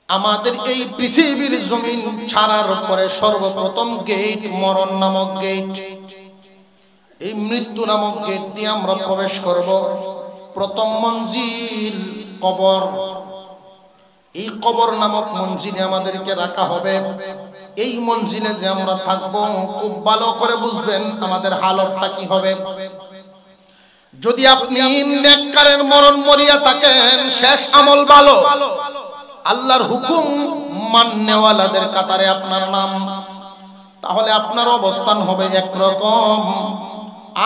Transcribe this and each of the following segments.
আমাদের এই পৃথিবীর জমিন ছাড়ার পরে সর্বপ্রথম গেট মরণ নামক গেট, এই মৃত্যু নামক গেট দিয়ে আমরা প্রবেশ করব। প্রথম মঞ্জিল কবর। এই কবর নামক মঞ্জিলে আমাদেরকে রাখা হবে। এই মঞ্জিলে যে আমরা থাকবো, খুব ভালো করে বুঝবেন আমাদের হালতটা কি হবে। যদি আপনি নেককারের মরণ মরিয়া থাকেন, শেষ আমল ভালো, আল্লাহর হুকুম মাননেওয়ালাদের কাতারে আপনার নাম, তাহলে আপনার অবস্থান হবে একরকম।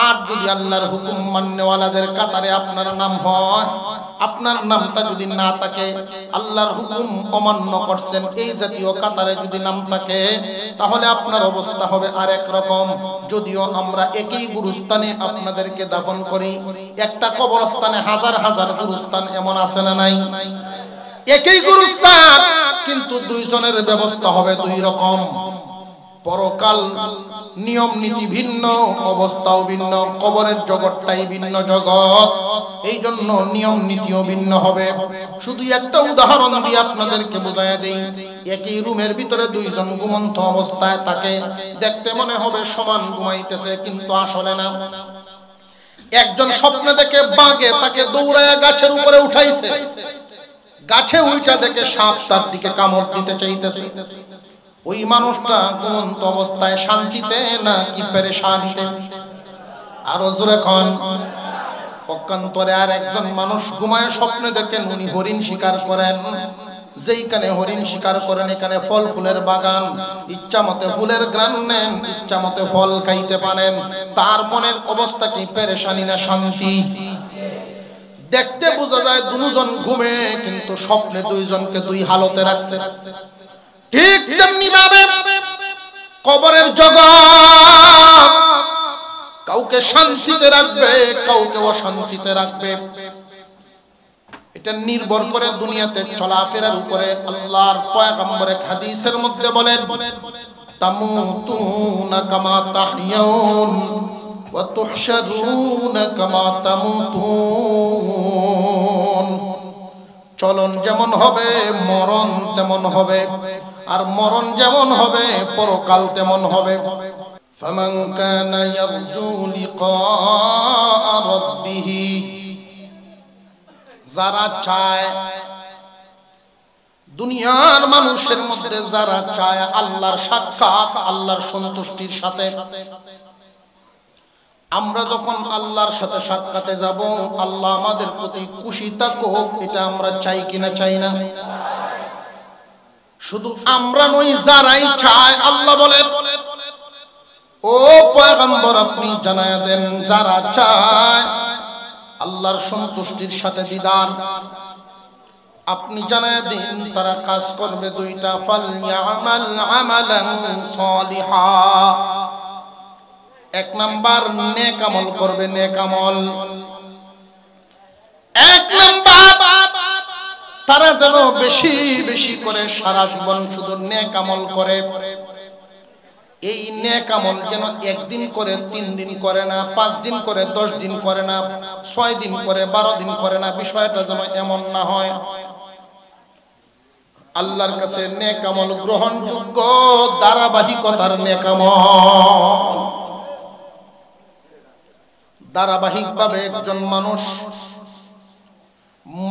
আর যদি আল্লাহর হুকুম মাননেওয়ালাদের কাতারে আপনার নাম হয়, আপনার নামটা যদি না থাকে, আল্লাহর হুকুম অমান্য করছেন এই জাতীয় কাতারে যদি নাম থাকে, তাহলে আপনার অবস্থা হবে আরেক রকম। যদিও আমরা একই গুরুস্থানে আপনাদেরকে দাফন করি, একটা কবরস্থানে হাজার হাজার গুরুস্থান এমন আছে না নাই? একই গুরুস্থান, কিন্তু দুইজনের ব্যবস্থা হবে দুই রকম। পরকাল নিয়ম নীতি ভিন্ন, অবস্থাও ভিন্ন, কবরের জগৎটাই ভিন্ন জগৎ, এই জন্য নিয়ম নীতিও ভিন্ন হবে। শুধু একটা উদাহরণ দিয়ে আপনাদেরকে বোঝায় দেই। একই রুমের ভিতরে দুইজন ঘুমন্ত অবস্থায় থাকে, দেখতে মনে হবে সমান ঘুমাইতেছে, কিন্তু আসলে না। একজন স্বপ্নে দেখে বাঘে তাকে দৌড়ায় গাছের উপরে উঠাইছে, গাছে উঠা দেখে সাপ তার দিকে কামড় দিতে চাইতেছে। ওই মানুষটা ঘুমন্ত অবস্থায় শান্তিতে না কি পেরেশানিতে? আরো জোরে কোন। পক্ষান্তরে আর একজন মানুষ ঘুমায় স্বপ্নে দেখেন উনি হরিণ শিকার করেন। যেইখানে হরিণ শিকার করেন, এখানে ফল ফুলের বাগান, ইচ্ছা মতে ফুলের গ্রান নেন, ইচ্ছা মতে ফল খাইতে পারেন। তার মনের অবস্থা কি পেরেশানি না শান্তি? দেখতে বোঝা যায় দুজন ঘুমে, কিন্তু স্বপ্নে দুইজনকে দুই হালতে রাখছে। ঠিক তেমনি ভাবে কবরের জগৎ কাউকে শান্তিতে রাখবে, কাউকে অশান্তিতে রাখবে। এটা নির্ভর করে দুনিয়াতে চলাফেরার উপরে। আল্লাহর পয়গম্বর এক হাদিসের মধ্যে বলেন, তামুতুনা কামা তাহইয়াউন ওয়া তুহশারুনা কামা তামুতুন। চলন যেমন হবে, মরণ তেমন হবে, আর মরণ যেমন হবে, পরকাল তেমন হবে। ফামান কানা ইয়ারজু লিকা রাব্বিহ, যারা চায়, দুনিয়ার মানুষের মধ্যে যারা চায় আল্লাহর সাক্ষাৎ, আল্লাহর সন্তুষ্টির সাথে, আমরা যখন আল্লাহর সাথে সাক্ষাতে যাব, আল্লাহ আমাদের প্রতি খুশি থাকুক, এটা আমরা চাই কিনা? চাই না? শুধু আমরা নই, যারাই চায়। আল্লাহ বলেন, ও পয়গম্বর আপনি জানায়া দেন, যারা চায় আল্লাহর সন্তুষ্টির সাথে দিদার, আপনি জানায়া দিন তারা কাজ করবে দুইটা। ফালইয়ামাল আমালান সালিহা, এক নাম্বার নেক আমল করবে, নেক আমল। এক নাম্বার তারা যেন বেশি বেশি করে সারা জীবন শুধু নেক আমল করে। এই নেক আমল যেন একদিন করে, 3 দিন করে না, 5 দিন করে, 10 দিন করে না, 6 দিন করে, 12 দিন করে না। বিষয়টা যেন এমন না হয়। আল্লাহর কাছে নেক আমল গ্রহণযোগ্য ধারাবাহিকতার নেক আমল। ধারাবাহিকভাবে একজন মানুষ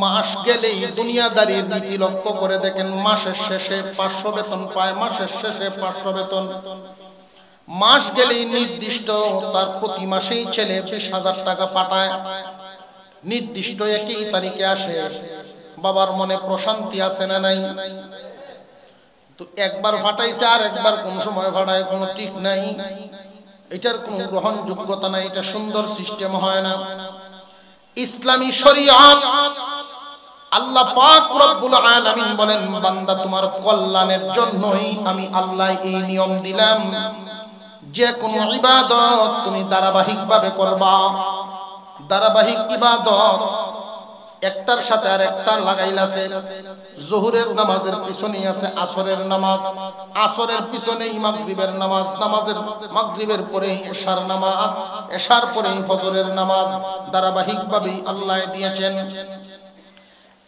মাস গেলেই দুনিয়াদারির নীতি লক্ষ্য করে দেখেন, মাসের শেষে 500 বেতন পায়, মাসের শেষে 500 বেতন। মাস গেলেই নির্দিষ্ট তার প্রতি মাসেই ছেলে 20,000 টাকা পাঠায়, নির্দিষ্ট একই তারিখে আসে। বাবার মনে প্রশান্তি আছে না নাই? তো একবার ফাটাইছে, আর একবার কোন সময় ফাটায়, কোনো ঠিক নাই। এটার কোনো গ্রহণযোগ্যতা নাই, এটা সুন্দর সিস্টেম হয় না। ইসলামী শরীয়ত, আল্লাহ পাক রব্বুল আলামিন বলেন, বান্দা তোমার কল্যাণের জন্যই আমি আল্লাহ এই নিয়ম দিলাম, যে কোনো ইবাদত তুমি ধারাবাহিকভাবে করবা। ধারাবাহিক ইবাদত একটার সাথে আর একটা লাগাইলাছে। যোহরের নামাজের পিছনেই আছে আসরের নামাজ, আসরের পিছনেই মাগরিবের নামাজ, নামাজের মাগরিবের পরেই এশার নামাজ, এশার পরেই ফজরের নামাজ। ধারাবাহিকভাবেই আল্লাহ দিয়েছেন।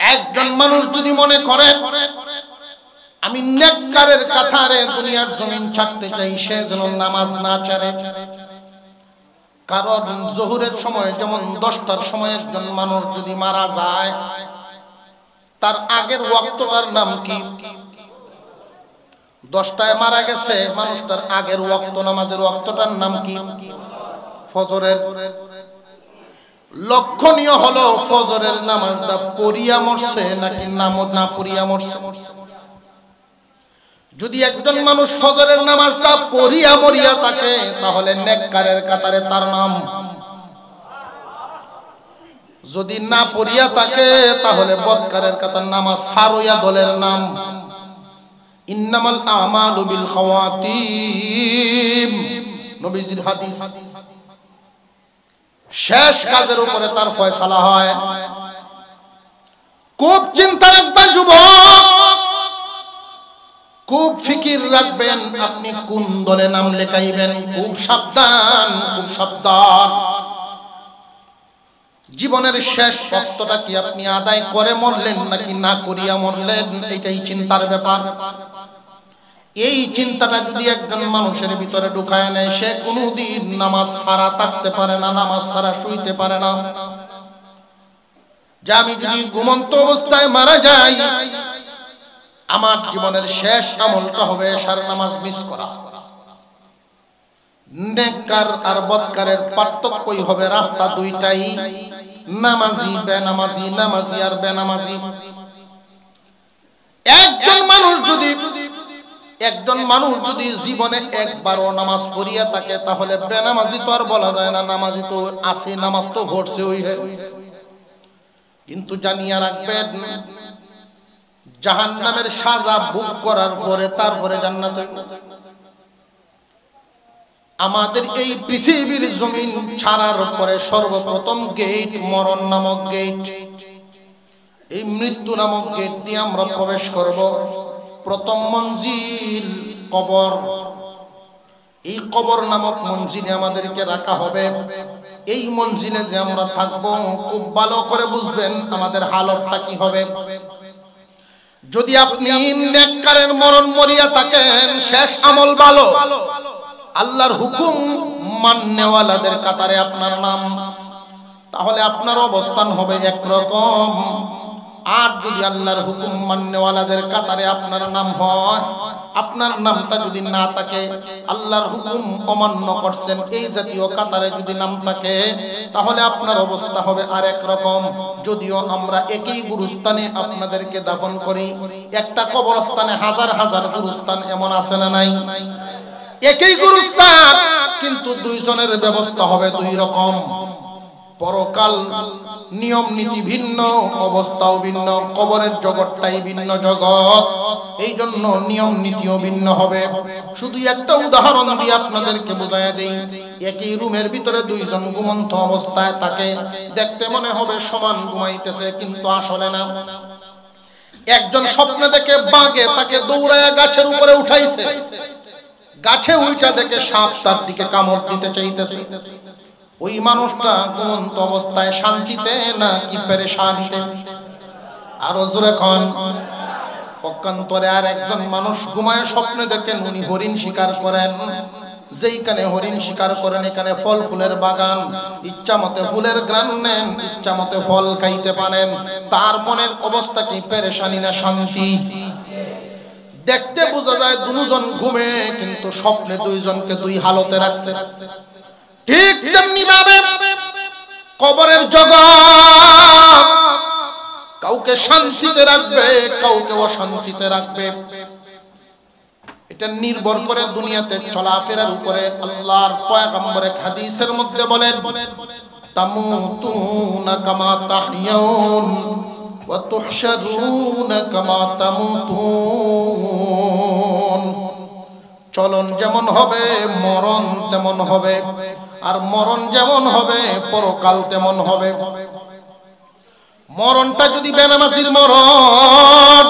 একজন মানুষ যদি মনে করে আমি নেককারের কাতারে দুনিয়ার জমিন ছাড়তে চাই, সে যেন নামাজ না ছাড়ে। কারণ জোহরের সময় যেমন 10টার সময় একজন মানুষ যদি মারা যায়, তার আগের ওয়াক্তটার নাম কি? 10টায় মারা গেছে মানুষটার আগের ওয়াক্ত, নামাজের ওয়াক্তটার নাম কি? ফজরের। লক্ষণীয় হলো ফজরের নামাজটা পড়িয়া মরছে নাকি নামাজ না পড়িয়া মরছে। যদি একজন মানুষ ফজরের নামাজটা পড়িয়া মরিয়া থাকে, তাহলে নেককারের কাতারে তার নাম। যদি না পড়িয়া থাকে, তাহলে বদকারের কাতার নামাজ সারইয়া দলের নাম। ইন্নামাল আমালু বিল খাওয়াতিম, নবীজির হাদিস। শেষ কাজের উপরে তার ফয়সালা হয়। খুব চিন্তা রাখবেন যুবক, খুব ফিকির রাখবেন আপনি কোন দলে নাম লেখাইবেন। খুব সাবধান, খুব সাবধান। জীবনের শেষ ওয়াক্তটা কি আপনি আদায় করে মরলেন নাকি না করিয়া মরলেন, এটাই চিন্তার ব্যাপার। এই চিন্তাটা যদি একজন মানুষের ভিতরে ঢুকায় নেয়, সে কোনোদিন নামাজ ছাড়া থাকতে পারে না, নামাজ ছাড়া শুইতে পারে না। যে আমি যদি ঘুমন্ত অবস্থায় মারা যাই, আমার জীবনের শেষ আমলটা হবে এশার নামাজ মিস করা। নেককার আর বদকারের পার্থক্যই হবে রাস্তা দুইটাই, নামাজি বেনামাজি, নামাজি আর বেনামাজি। একজন মানুষ যদি জীবনে একবারও নামাজ পড়িয়া থাকে, তাহলে বেনামাজি তো আর বলা যায় না, নামাজি তো আছে, নামাজ তো পড়ছে ওই। কিন্তু জানিয়া রাখবেন, জাহান্নামের সাজা ভোগ করার পরে তারপরে জান্নাত। আমাদের এই পৃথিবীর জমিন ছাড়ার পরে সর্বপ্রথম গেট মরণ নামক গেট, এই মৃত্যু নামক গেট দিয়ে আমরা প্রবেশ করব। প্রথম মঞ্জিল কবর। এই কবর নামক মঞ্জিলে আমাদেরকে রাখা হবে। এই মঞ্জিলে যে আমরা থাকবো, খুব ভালো করে বুঝবেন আমাদের হালতটা কি হবে। যদি আপনি নেককারের মরণ মরিয়া থাকেন, শেষ আমল ভালো, আল্লাহর হুকুম মাননেওয়ালাদের কাতারে আপনার নাম, তাহলে আপনার অবস্থান হবে একরকম। আর যদি আল্লাহর হুকুম মাননেওয়ালাদের কাতারে আপনার নাম হয়, আপনার নামটা যদি না থাকে, আল্লাহর হুকুম অমান্য করছেন এই জাতীয় কাতারে যদি নাম থাকে, তাহলে আপনার অবস্থা হবে আরেক রকম। যদিও আমরা একই গুরুস্থানে আপনাদেরকে দাফন করি, একটা কবরস্থানে হাজার হাজার গুরুস্থান এমন আছে না নাই? একই গুরুস্থান, কিন্তু দুইজনের ব্যবস্থা হবে দুই রকম। পরকাল নিয়ম নীতি ভিন্ন, অবস্থাও ভিন্ন, কবরের জগৎটাই ভিন্ন জগৎ, এই জন্য নিয়ম নীতিও ভিন্ন হবে। শুধু একটা উদাহরণ দিয়ে আপনাদেরকে বোঝায় দেই। একই রুমের ভিতরে দুইজন ঘুমন্ত অবস্থায় থাকে, দেখতে মনে হবে সমান ঘুমাইতেছে, কিন্তু আসলে না। একজন স্বপ্নে দেখে বাঘে তাকে দৌড়ায় গাছের উপরে উঠাইছে, গাছে উঠা দেখে সাপ তার দিকে কামড় দিতে চাইতেছে। ওই মানুষটা ঘুমন্ত অবস্থায় শান্তিতে না কি পেরেশানিতে? আরো জোরে কোন। পক্ষান্তরে আর একজন মানুষ ঘুমায় স্বপ্নে দেখেন উনি হরিণ শিকার করেন। যেইখানে হরিণ শিকার করেন, এখানে ফল ফুলের বাগান, ইচ্ছা মতে ফুলের গ্রান নেন, ইচ্ছা মতে ফল খাইতে পারেন। তার মনের অবস্থা কি পেরেশানি না শান্তি? দেখতে বোঝা যায় দুজন ঘুমে, কিন্তু স্বপ্নে দুইজনকে দুই হালতে রাখছে। ঠিক তেমনি ভাবে কবরের জগৎ কাউকে শান্তিতে রাখবে, কাউকে অশান্তিতে রাখবে। এটা নির্ভর করে দুনিয়াতে চলাফেরার উপরে। আল্লাহর পয়গম্বর এক হাদিসের মধ্যে বলেন, তামুতুনা কামা তাহইয়াউন ওয়া তুহশারুনা কামা তামুতুন। চলন যেমন হবে, মরণ তেমন হবে, আর মরণ যেমন হবে, পরকাল তেমন হবে। মরণটা যদি বেনামাজির মরণ,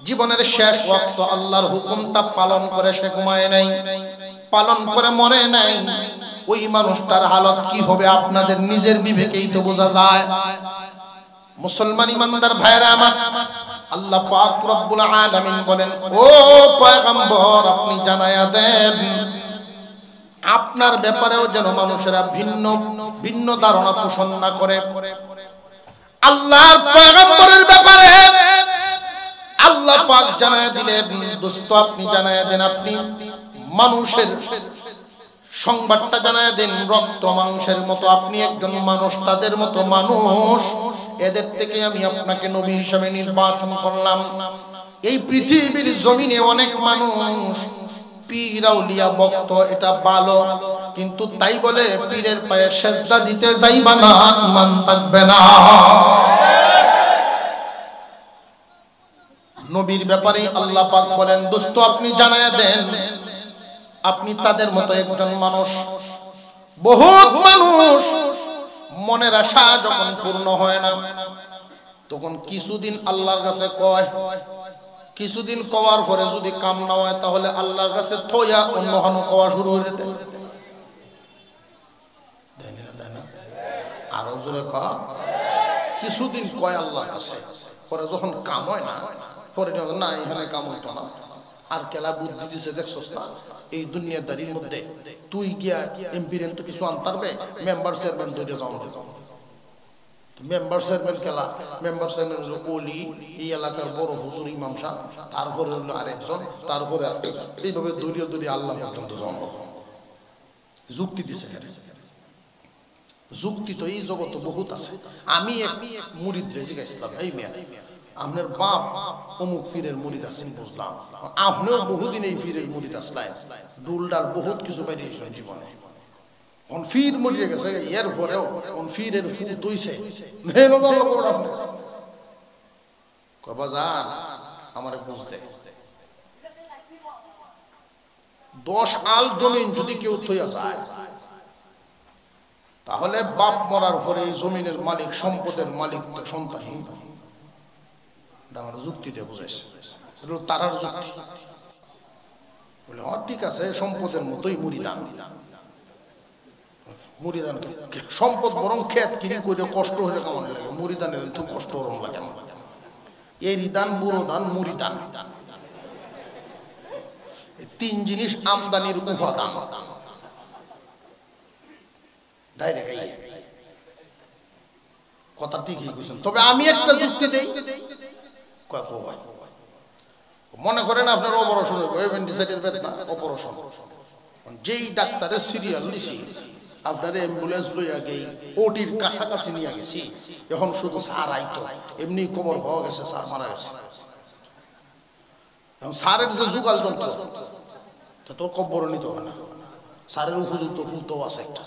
জীবনের শেষ ওয়াক্ত আল্লাহর হুকুমটা পালন করে সে ঘুমায় নাই, পালন করে মরে নাই, ওই মানুষটার হালত কি হবে আপনাদের নিজের বিবেকেই তো বোঝা যায়। মুসলমান ইমানদার ভাইরা আমার, আল্লাহ পাক রব্বুল আলামিন বলেন, ও পয়গম্বর আপনি জানায়া দেন আপনার ব্যাপারেও যেন মানুষেরা ভিন্ন ভিন্ন ধারণা পোষণ না করে। আল্লাহর পয়গম্বরের ব্যাপারে আল্লাহ পাক জানায়া দিলেন, দোস্ত আপনি জানায়া দেন, আপনি মানুষের সংবাদটা জানায়া দেন রক্ত মাংসের মতো, আপনি একজন মানুষ, তাদের মতো মানুষ, এদের থেকে আমি আপনাকে নবী হিসেবে নির্বাচন করলাম। এই পৃথিবীর জমিনে অনেক মানুষ পীর আউলিয়া ভক্ত, এটা ভালো, কিন্তু তাই বলে পীরের পায়ে সেজদা দিতে যাইবা না, ঈমান থাকবে না। নবীর ব্যাপারে আল্লাহ পাক বলেন, দোস্ত আপনি জানায়া দেন আপনি তাদের মতো একজন মানুষ। বহুত মানুষ মনের আশা যখন পূর্ণ হয় না তখন কিছুদিন আল্লাহর কাছে কয়, কিছুদিন কওয়ার পরে যদি কাম না হয় তাহলে আল্লাহর কাছে থইয়া অন্য হানো কওয়া শুরু হয়ে দেয়। আরো জোরে কয়, কিছুদিন কয় আল্লাহর কাছে, পরে যখন কাম হয় না পরে না এখানে কাম হইতো না, আর কেলা বুদ্ধি দিছে দেখছস না এই দুনিয়াদারির মধ্যে, তুই গিয়া এমপিরেন তো কিছু আনতারবে, মেম্বার চেয়ারম্যান ধরে যাও, মেম্বার চেয়ারম্যান খেলা, মেম্বার চেয়ারম্যান হলো ওলি, এই এলাকার বড় হুজুর ইমাম সাহেব, তারপরে হলো আরেকজন, তারপরে এইভাবে দলীয় দলীয় আল্লাহ পর্যন্ত জন্ম। যুক্তি দিছে, যুক্তি তো এই জগতে বহুত আছে। আমি এক মুরিদ রেজে গেছিলাম, এই মেয়া আপনার বাপ অমুক পীরের মুরিদ আছেন, বুঝলাম আপনিও বহুদিন এই পীরের মুরিদ আসলেন, দুলডাল বহুত কিছু বেরিয়েছেন জীবনে, ফির মরিয়ে গেছে, এর পরেও ফিরের ফু দইছে কবাজান আমারে বুঝতে 10 আল জমিন যদি কেউ থইয়া যায় তাহলে বাপ মরার পরে এই জমিনের মালিক, সম্পদের মালিক তো সন্তানই। আমার যুক্তিতে বুঝাইছে, তারার যুক্তি বলে ঠিক আছে, সম্পদের মতোই মুরিদান, মুরিদান সম্পদ বরং খেত কিনে করে কষ্ট হলে কেমন লাগে, মুরিদানের তো কষ্ট ওরম লাগে না। এই রিদান, বুড়ো দান, মুরিদান, তিন জিনিস আমদানির উপাদান। কথা ঠিকই বুঝছেন, তবে আমি একটা যুক্তি দেই। মনে করেন আপনার অপারেশনের অ্যাপেন্ডিসাইটিস বেদনা, অপারেশন, যেই ডাক্তারের সিরিয়াল দিছি আপনার অ্যাম্বুলেন্স লইয়া গেই ওটির কাছাকাছি নিয়ে গেছি, এখন শুধু স্যার আইতো, এমনি খবর পাওয়া গেছে স্যার মারা গেছে। এখন স্যারের যে যুগাল যন্ত্র তোর কব্বর নিতে হবে না, স্যারের উপযুক্ত ভূতও আছে একটা।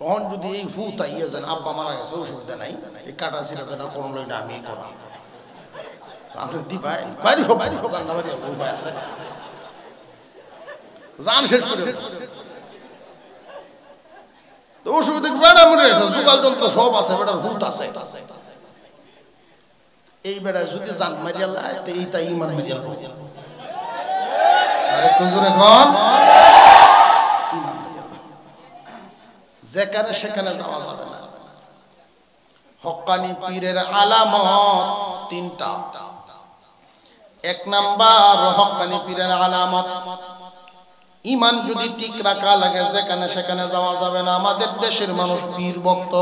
তখন যদি এই ভূত আইয়া যান আব্বা মারা গেছে, অসুবিধা নাই, এই কাটা ছিঁড়া যেটা করুন লইটা আমি করা, আপনি দিবাই বাইরে সব বাইরে সব রান্না বাড়ি উপায় আছে, জান শেষ করে অসুবিধা বেড়া মনে গেছে, যুগাল যন্ত্র সব আছে, বেটার ভূত আছে। এই বেড়া যদি জান মারিয়া লাই তো এইটা ইমান মারিয়া লো, আরে কুজুরে কোন ইমান মারিয়া লো, যেখানে সেখানে যাওয়া যাবে না। হক্কানি পীরের আলামত 3টা। 1 নাম্বার হক্কানি পীরের আলামত, ইমান যদি ঠিক রাখা লাগে যেখানে সেখানে যাওয়া যাবে না। আমাদের দেশের মানুষ পীর ভক্ত,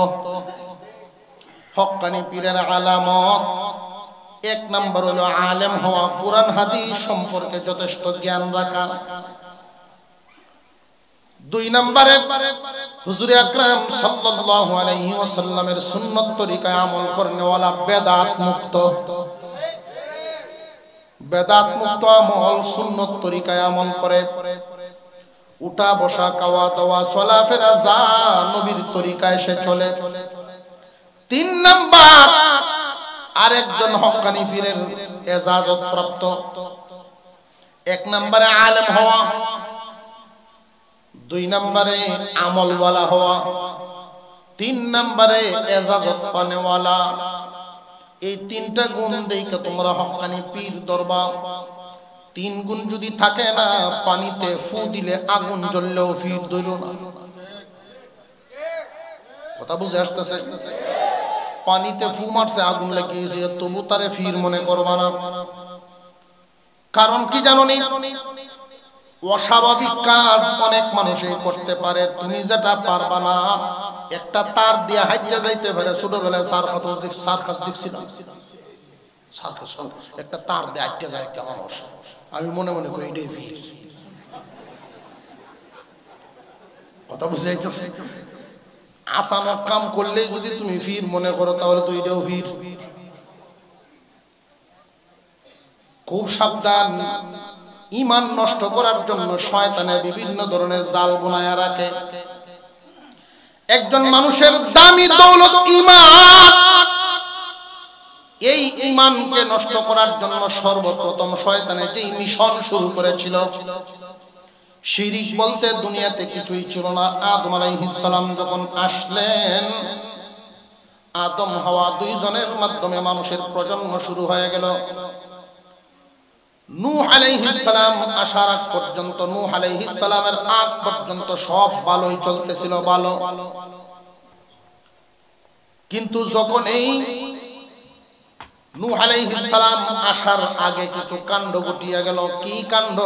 হক্কানি পীরের আলামত 1 নাম্বার হলো আলেম হওয়া, কুরআন হাদিস সম্পর্কে যথেষ্ট জ্ঞান রাখা। 2 নম্বরে হুজুর আকরাম সাল্লাল্লাহু আলাইহি ওয়াসাল্লামের সুন্নাত তরিকায় আমল করনেওয়ালা, বেদাত মুক্ত, বেদাত মুক্ত আমল, সুন্নাত তরিকায় আমল করে, উঠা বসা খাওয়া দাওয়া চলাফেরা যা নবীর তরিকায় সে চলে। 3 নাম্বার আরেকজন হক্কানি পীরের এজাজত প্রাপ্ত। 1 নম্বরে আলেম হওয়া, 2 নম্বরে আমলওয়ালা হওয়া, 3 নম্বরে এজাজত পানেওয়ালা। এই 3টা গুণ দেখে তোমরা হক্কানি পীর দরবা। 3 গুণ যদি থাকে না, পানিতে ফু দিলে আগুন জ্বললেও পীর ধরো না। কথা বুঝে আসতেছে? পানিতে ফু মারছে, আগুন লেগেছে, তবু তারে ফির মনে করবা না। কারণ কি জানো নি? অস্বাভাবিক কাজ অনেক মানুষই করতে পারে, তুমি যেটা পারবা না। একটা তার দিয়ে হাইটে যাইতে পারে, ছোটবেলায় সার্কাস দেখছিল, সার্কাস একটা তার দিয়ে হাইটে যায় একটা মানুষ, আমি মনে মনে করি এটাই ভিড়। কথা বুঝে যাইতেছে? আসানো কাম করলেই যদি তুমি ভিড় মনে করো, তাহলে তো এটাও ভিড়। খুব সাবধান। ঈমান নষ্ট করার জন্য শয়তানে বিভিন্ন ধরনের জাল বুনায়া রাখে। একজন মানুষের দামি দৌলত ঈমান, এই ঈমানকে নষ্ট করার জন্য সর্বপ্রথম শয়তানে যেই মিশন শুরু করেছিল, শিরিক বলতে দুনিয়াতে কিছুই ছিল না। আদম আলাইহিস সালাম যখন আসলেন, আদম হাওয়া দুইজনের মাধ্যমে মানুষের প্রজন্ম শুরু হয়ে গেল। নূহ আলাইহিস সালাম আসার আগ পর্যন্ত, নূহ আলাইহিস সালামের আগ পর্যন্ত সব ভালোই চলতেছিল, ভালো। কিন্তু যখন এই নূহ আলাইহিস সালাম আসার আগে কিছু কাণ্ড ঘটিয়া গেল। কি কাণ্ড?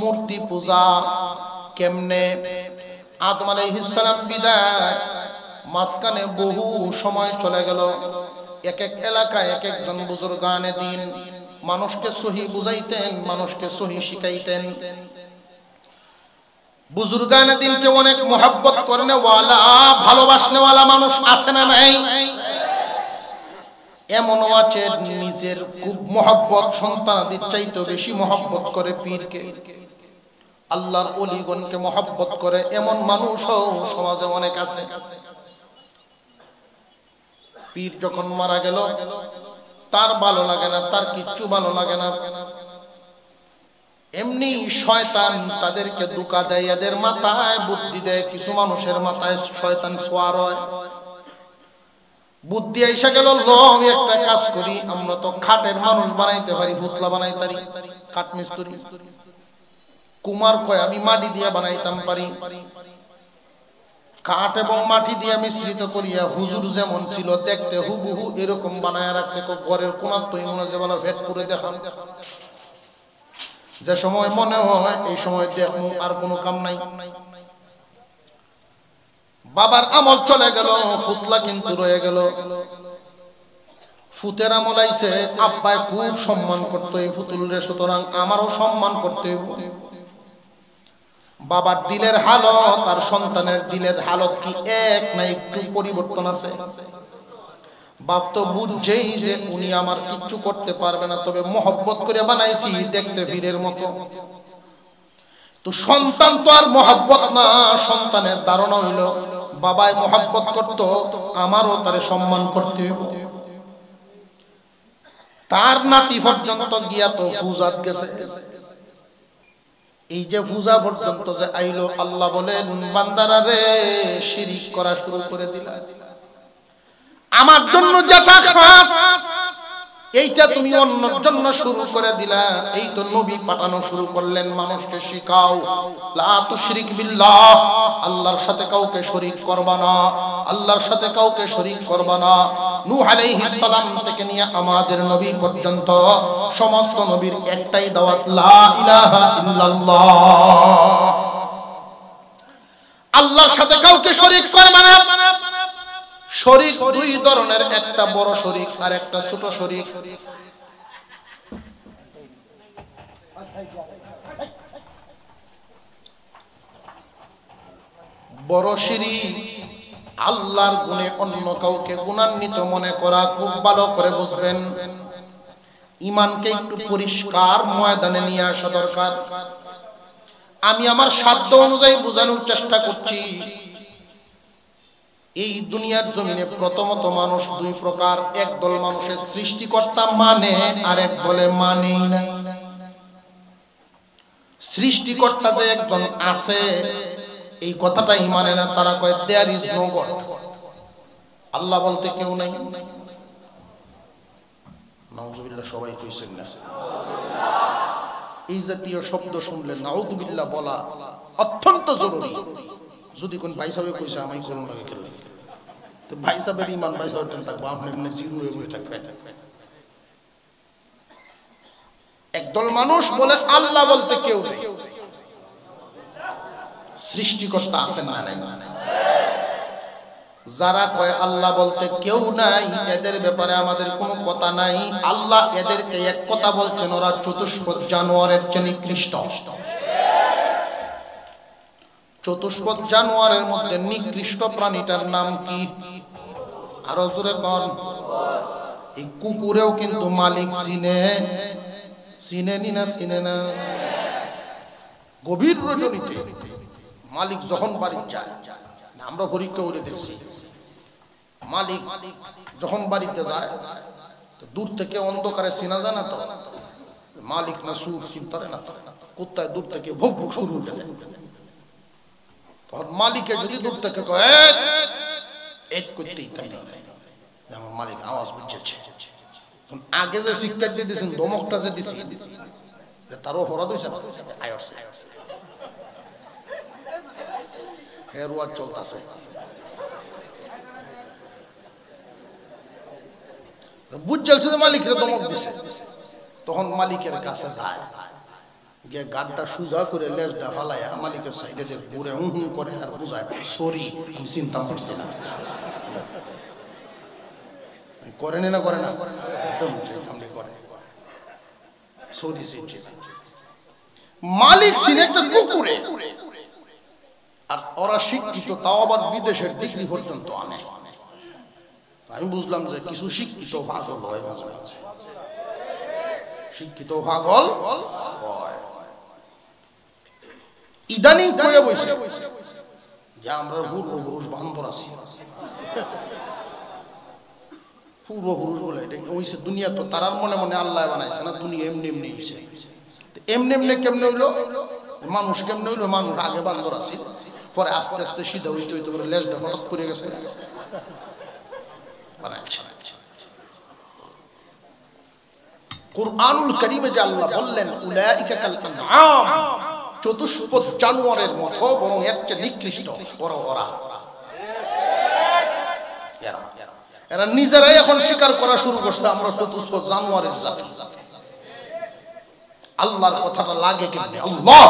মূর্তি পূজা। কেমনে? আদম আলাইহিস সালাম বিদায়, মাঝখানে বহু সময় চলে গেল। এক এক এলাকায় এক একজন বুজুর্গানে দ্বীন মানুষকে সহি বুঝাইতেন, মানুষকে সহি শিখাইতেন। বুজুর্গানে দ্বীনকে অনেক মোহাব্বত করেনেওয়ালা, ভালোবাসনেওয়ালা মানুষ আছে না নাই? এমনও আছে নিজের খুব মোহাব্বত সন্তানাদের চাইতে বেশি মোহাব্বত করে পীরকে, আল্লাহর ওলিগণকে মোহাব্বত করে, এমন মানুষও সমাজে অনেক আছে। পীর যখন মারা গেল, তার ভালো লাগে না, তার কিচ্ছু ভালো লাগে না। এমনি শয়তান তাদেরকে ধোঁকা দেয়, এদের মাথায় বুদ্ধি দেয়। কিছু মানুষের মাথায় শয়তান সোয়ার হয়, বুদ্ধি এসে গেল, একটা কাজ করি, আমরা তো খাটের মানুষ বানাইতে পারি, পুতলা বানাইতে পারি, কাঠ মিস্ত্রি। কুমার কয় আমি মাটি দিয়ে বানাইতাম পারি। কাঠ এবং মাটি দিয়ে মিশ্রিত করিয়া হুজুর যেমন ছিল দেখতে হুবহু এরকম বানায় রাখছে। ঘরের কোনার তো মনে হয় বলা ভেট করে দেখান। যে সময় মনে হয় এই সময় দেখুন আর কোনো কাম নাই। বাবার আমল চলে গেল, পুতলা কিন্তু রয়ে গেল। ফুতের আমল আইছে, আব্বায় খুব সম্মান করতো এই পুতুলরে, সুতরাং আমারও সম্মান করতে হবে। বাবার দিলের হালত আর সন্তানের দিলের হালত কি এক না একটু পরিবর্তন আছে? বাপ তো বুঝছেই যে উনি আমার কিচ্ছু করতে পারবে না, তবে মহব্বত করে বানাইছি দেখতে বীরের মতো। তো সন্তান তো আর মহব্বত না, সন্তানের ধারণা হইল বাবাই মহব্বত করতো, আমারও তারে সম্মান করতে হবে। তার নাতি পর্যন্ত গিয়া তো ফুজাত গেছে। এই যে পূজা পর্যন্ত যে আইলো, আল্লাহ বলেন বান্দারা রে শিরিক করা শুরু করে দিলা। আমার জন্য যেটা খাস এইটা তুমি অন্যের জন্য শুরু করে দিলা। এই তো নবী পাঠানো শুরু করলেন, মানুষকে শিখাও লা তুশরিক বিল্লাহ, আল্লাহর সাথে কাউকে শরীক করবা না, আল্লাহর সাথে কাউকে শরীক করবা না। নূহ আলাইহিস সালাম থেকে নিয়ে আমাদের নবী পর্যন্ত সমস্ত নবীর একটাই দাওয়াত, লা ইলাহা ইল্লাল্লাহ, আল্লাহর সাথে কাউকে শরীক করবা না। শরীক দুই ধরনের, একটা বড় শরীক আর একটা ছোট শরীক। বড় শিরিক আল্লাহর গুণে অন্য কাউকে গুণান্বিত মনে করা। খুব ভালো করে বুঝবেন, ঈমানকে একটু পরিষ্কার ময়দানে নিয়ে আসা দরকার। আমি আমার সাধ্য অনুযায়ী বোঝানোর চেষ্টা করছি। এই দুনিয়ার জমিনে প্রথমত মানুষ দুই প্রকার, একদল মানুষের সৃষ্টিকর্তা মানে আর এক দলে মানেই না। সৃষ্টিকর্তা যে একজন আছে এই কথাটাই মানে না, তারা কয় দেয়ার ইজ নো গড, আল্লাহ বলতে কেউ নাই। নাউযুবিল্লাহ, সবাই কইছেন না? এই জাতীয় শব্দ শুনলে নাউযুবিল্লাহ বলা অত্যন্ত জরুরি। যদি কোন ভাই সাহেব কইছে আমি করুন লাগে, তো ভাই সাহেবের ইমান ভাই সাহেব থাকবো, আপনি এমনি জিরো হয়ে থাকবেন। একদল মানুষ বলে আল্লাহ বলতে কেউ নেই, সৃষ্টিকর্তা আছেন না নাই? যারা কয় আল্লাহ বলতে কেউ নাই, এদের ব্যাপারে আমাদের কোনো কথা নাই। আল্লাহ এদেরকে এক কথা বলছেন, ওরা চতুষ্পদ জানোয়ারের চেয়ে নিকৃষ্ট। চতুষ্পদ জানোয়ারের মধ্যে নিকৃষ্ট প্রাণীটার নাম কি? আরো জোরে কোন? এই কুকুরেও কিন্তু মালিক চিনে, চিনেনি না চিনে না? গভীর রজনীতে মালিক যখন বাড়ি যায়, আমরা পরীক্ষা করে দেখছি, মালিক যখন বাড়িতে যায় তো দূর থেকে অন্ধকারে চেনা যায় না, তো মালিক না সুর চিন্তারে না, তো কুত্তায় দূর থেকে ভোগ ভোগ শুরু করে দেয়। তখন মালিকে যদি দূর থেকে এক করতেই তাই আমার মালিক আওয়াজ বুঝছে। আগে যে শিক্ষা দিয়ে দিয়েছেন, ধমকটা যে দিছি, তারও অপরাধ হয়েছে না? এর ওয়াজ চলতেছে, বুঝছে যে মালিকের ধমক দিছে। তখন মালিকের কাছে যায়, গিয়ে গাড়টা সুজা করে লেজটা ফালাইয়া মালিকের সাইডে দিয়ে ঘুরে করে আর বুঝায়, সরি আমি চিন্তা করছি না। করেন না করে না, মালিক ছিল একটা কুকুরে, আর ওরা শিক্ষিত, তাও আবার বিদেশের ডিগ্রি পর্যন্ত আনে। আমি বুঝলাম যে কিছু শিক্ষিত পাগল হয়, মাঝে মাঝে শিক্ষিত পাগল হয়। ইদানিং কয়ে বসে যে আমরা পূর্বপুরুষ বান্দর আছি। পূর্বপুরুষ বলে দুনিয়া তো তারার মনে মনে আল্লাহ বানাইছে না, দুনিয়া এমনি এমনি হয়েছে। এমনি এমনি কেমনে হইলো? মানুষ কেমনে হইলো? মানুষ আগে বান্দর আছে, পরে আস্তে আস্তে সিধা হইতে হইতে করে লেজটা হঠাৎ করে গেছে বানাইছে। কুরআনুল কারীমে যে আল্লাহ বললেন উলাইকা কাল আনআম, চতুষ্পদ জানোয়ারের মতো, বরং এর চেয়ে নিকৃষ্ট ওরা। এরা নিজেরাই এখন স্বীকার করা শুরু করছে আমরা চতুষ্পদ জানোয়ারের জাতি। আল্লাহর কথাটা লাগে কেমনে? আল্লাহ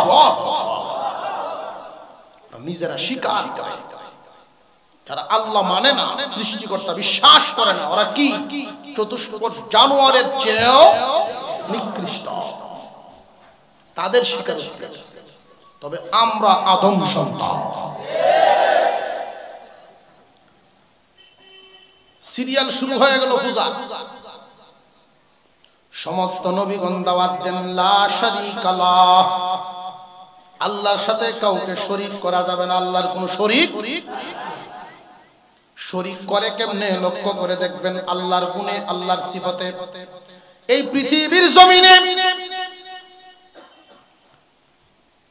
নিজেরা স্বীকার করে। যারা আল্লাহ মানে না, সৃষ্টিকর্তা বিশ্বাস করে না, ওরা কি চতুষ্পদ জানোয়ারের চেয়েও নিকৃষ্ট, তাদের স্বীকার। তবে আমরা আদম সন্তান। সিরিয়াল শুরু হয়ে গেল পূজা। সমস্ত নবীগণ দাওয়াত দেন লা শারীকা লাহ, আল্লাহর সাথে কাউকে শরীক করা যাবে না। আল্লাহর কোনো শরীক করে কেমনে? লক্ষ্য করে দেখবেন আল্লাহর গুণে, আল্লাহর সিফতে। এই পৃথিবীর জমিনে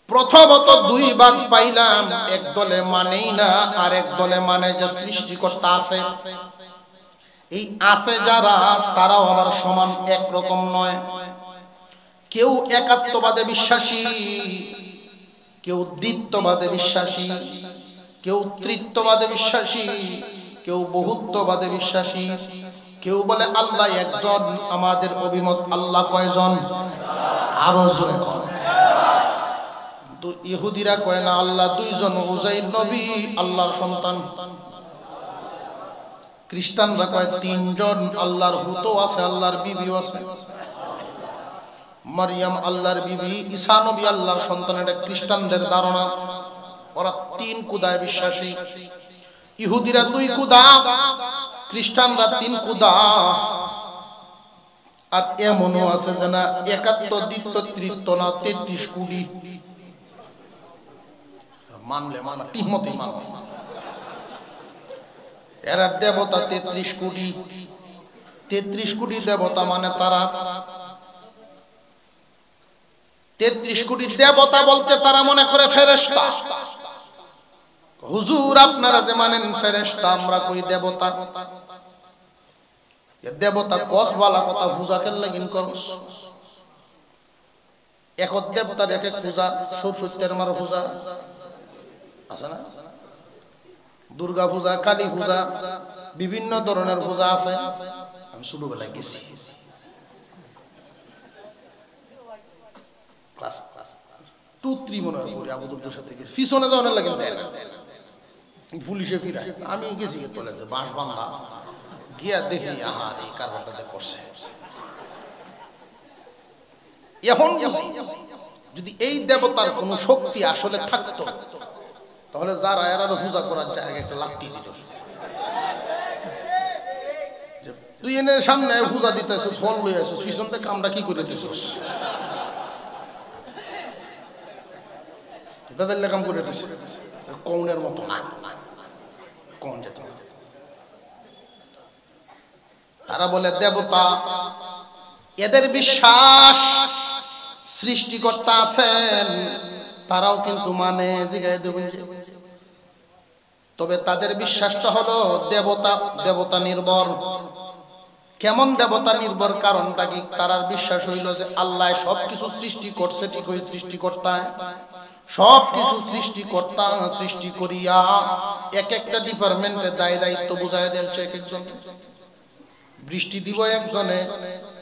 প্রথমত দুই ভাগ পাইলাম, এক দলে মানেই না, আর এক দলে মানে যে সৃষ্টিকর্তা আছে। এই আছে যারা, তারাও আমার সমান একরকম নয়। কেউ একাত্মবাদে বিশ্বাসী, কেউ দ্বিত্ববাদে বিশ্বাসী, কেউ তৃত্ববাদে বিশ্বাসী, কেউ বহুত্ববাদে বিশ্বাসী। কেউ বলে আল্লাহ একজন, আমাদের অভিমত আল্লাহ কয়জন? আরো জোরে। তো ইহুদিরা কয় না আল্লাহ দুইজন, উযাইর নবী আল্লাহর সন্তান। খ্রিস্টানরা কয় তিনজন, আল্লাহর হুতো আছে, আল্লাহর বিবিও আছে। মারিয়াম আল্লাহর বিবি, ঈসা নবী আল্লাহর সন্তান, এটা খ্রিস্টানদের ধারণা। ওরা তিন কুদায় বিশ্বাসী। ইহুদিরা দুই কুদা, খ্রিস্টানরা তিন কুদা। আর এমনও আছে যে না একাত্ম, দ্বিত্ব, তৃত্ব না, 33 কোটি। মানলে মানা, টিমতে মানলে। এরা দেবতা 33 কোটি। 33 কোটি দেবতা মানে তারা 33 কোটি দেবতা বলতে তারা মনে করে ফেরেশতা। হুজুর আপনারা যে মানেন ফেরেশতা, আমরা কই দেবতা। দেবতা কসবালা কথা পূজা লাগিন কস। এক দেবতার এক এক পূজা, সরস্বতীর মার পূজা আছে না? দুর্গা পূজা, কালী পূজা, বিভিন্ন ধরনের পূজা আছে। আমি ছোটবেলায় গেছি, ক্লাস 2-3 মনে হয় পড়ি, আবুদুল্লার সাথে গেছি। পিছনে যাওয়ার লাগে পুলিশে ফিরায়, আমি গেছি তোলে বাঁশ বান্ধা গিয়া দেখি আহা এই কারবারটা করছে। এখন যদি এই দেবতার কোন শক্তি আসলে থাকতো তাহলে যারা এরা পূজা করার জায়গায় একটা লাঠি দিল। তুই এনে সামনে পূজা দিতেছিস, ফল লই আসিস, পিছন থেকে আমরা কি করে দিছিস, তাদের লেখাম করে দিস। কৌনের মতো না, কোন যেত না। তারা বলে দেবতা, এদের বিশ্বাস সৃষ্টিকর্তা আছেন, তারাও কিন্তু মানে জিগায় দেবেন। তবে তাদের বিশ্বাসটা হলো দেবতা নির্ভর। কেমন দেবতা নির্ভর? কারণটা কি? তারার বিশ্বাস হইল যে আল্লাহ সবকিছু সৃষ্টি করছে, ঠিক ওই সৃষ্টিকর্তা সবকিছু সৃষ্টি করিয়া এক একটা ডিপার্টমেন্টের দায়িত্ব বুঝাই দিয়েছে এক একজন। বৃষ্টি দিব একজনে,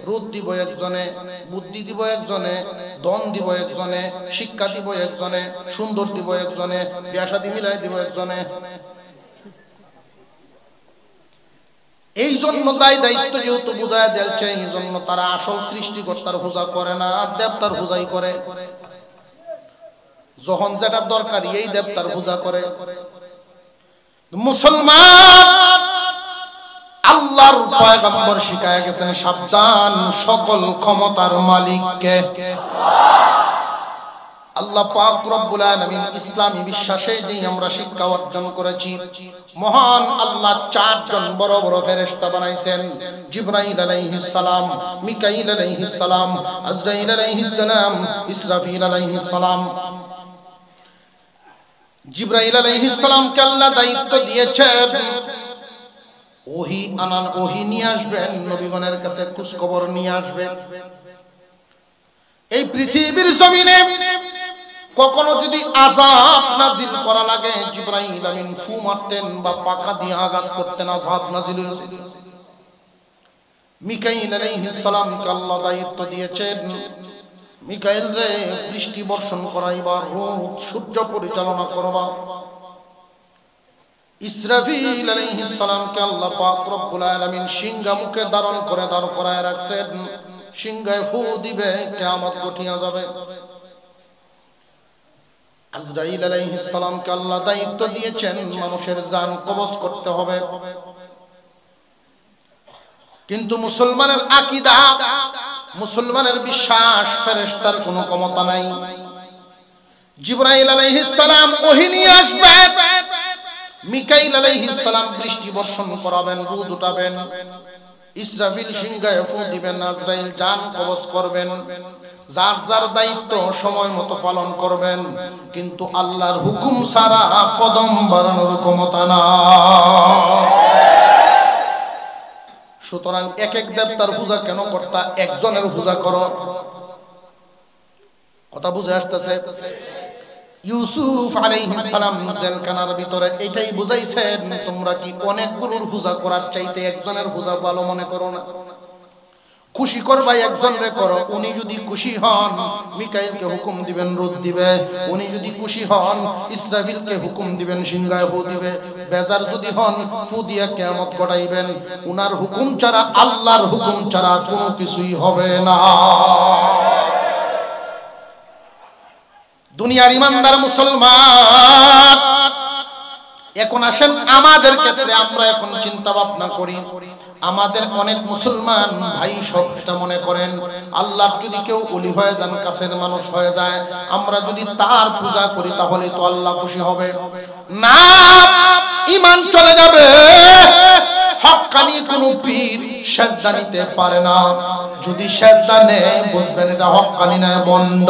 রোদ দিব একজনে, বুদ্ধি দিব একজনে, ধন দিব একজনে, শিক্ষা দিব একজনে, সুন্দর দিব একজনে, বিয়া শাদী মিলাই দিব একজনে। এই জন্য দায়িত্ব যেহেতু বুঝাই দিয়েছে, এই জন্য তারা আসল সৃষ্টিকর্তার পূজা করে না, দেবতার পূজাই করে। যখন যেটা দরকারি এই দেবতার পূজা করে। মুসলমান, আল্লাহর পয়গম্বর শিখায় গেছেন সাবধান, সকল ক্ষমতার মালিককে আল্লাহ পাক রব্বুল আলামিন। ইসলামী বিশ্বাসে যে আমরা শিক্ষা অর্জন করেছি, মহান আল্লাহ 4 জন বড় বড় ফেরেশতা বানাইছেন। জিবরাইল আলাইহিস সালাম, মিকাইল আলাইহিস সালাম, আজরাইল আলাইহিস সালাম, ইসরাফিল আলাইহিস সালাম। জিবরাইল আলাইহিস সালামকে আল্লাহ দায়িত্ব দিয়েছেন ওহী নিয়ে আসবেন, নবীগণের কাছে খোঁজ খবর নিয়ে আসবেন। এই পৃথিবীর জমিনে কখনো যদি আযাব নাজিল করা লাগে, জিবরাইল আমিন ফু মারতেন বা পাকা দিয়ে আঘাত করতেন, আযাব নাজিল হয়েছিল। মিকাইল আলাইহিস সালামকে আল্লাহ দায়িত্ব দিয়েছেন, মিকাইল রে বৃষ্টি বর্ষণ করাইবা, রোদ সূর্য পরিচালনা করবা। ইসরাফিল আলাইহিস সালামকে আল্লাহ পাক রব্বুল আলামিন সিংহা মুখে ধারণ করে দাঁড় করায় রাখছেন, সিংহায় ফু দিবে, কিয়ামত ঘটিয়া যাবে। আজরাইল আলাইহিস সালামকে আল্লাহ দায়িত্ব দিয়েছেন মানুষের জান কবজ করতে হবে। কিন্তু মুসলমানের আকীদা, মুসলমানের বিশ্বাস ফেরেশতার কোনো ক্ষমতা নাই। জিবরাইল আলাইহিস সালাম ওহী নিয়ে আসবেন, মিকাইল আলাইহিস সালাম বৃষ্টি বর্ষণ করাবেন, রোদ উঠাবেন, ইসরাফিল সিংহায় ফু দিবেন, আজরাইল জান কবজ করবেন। যার যার দায়িত্ব সময় মতো পালন করবেন, কিন্তু আল্লাহর হুকুম ছাড়া কদম বাড়ানোর ক্ষমতা না। সুতরাং এক এক দেবতার পূজা কেন করতা, একজনের পূজা করো। কথা বুঝে আসতেছে? ইউসুফ আলাইহিস সালাম জেলখানার ভিতরে এটাই বুঝাইছেন, তোমরা কি অনেকগুলোর পূজা করার চাইতে একজনের পূজা ভালো মনে করো না? খুশি করবা একজনরে করো। উনি যদি খুশি হন মিকাইলকে হুকুম দিবেন, রোদ দিবে। উনি যদি খুশি হন ইসরাফিলকে হুকুম দিবেন, সিংহায় ফু দিবে। বেজার যদি হন ফু দিয়ে কিয়ামত ঘটাইবেন। উনার হুকুম ছাড়া, আল্লাহর হুকুম ছাড়া কোনো কিছুই হবে না। দুনিয়ার ইমানদার মুসলমান, এখন আসেন আমাদের ক্ষেত্রে আমরা এখন চিন্তা ভাবনা করি। আমাদের অনেক মুসলমান ভাই সবটা মনে করেন আল্লাহর যদি কেউ ওলি হয়ে যান, কাছের মানুষ হয়ে যায়, আমরা যদি তার পূজা করি তাহলে তো আল্লাহ খুশি হবে না, ঈমান চলে যাবে। হক্কানি কোনো পীর সেজদা নিতে পারে না। যদি সেজদা নেয় বুঝবেন এটা হক্কানি নয়, বন্ড।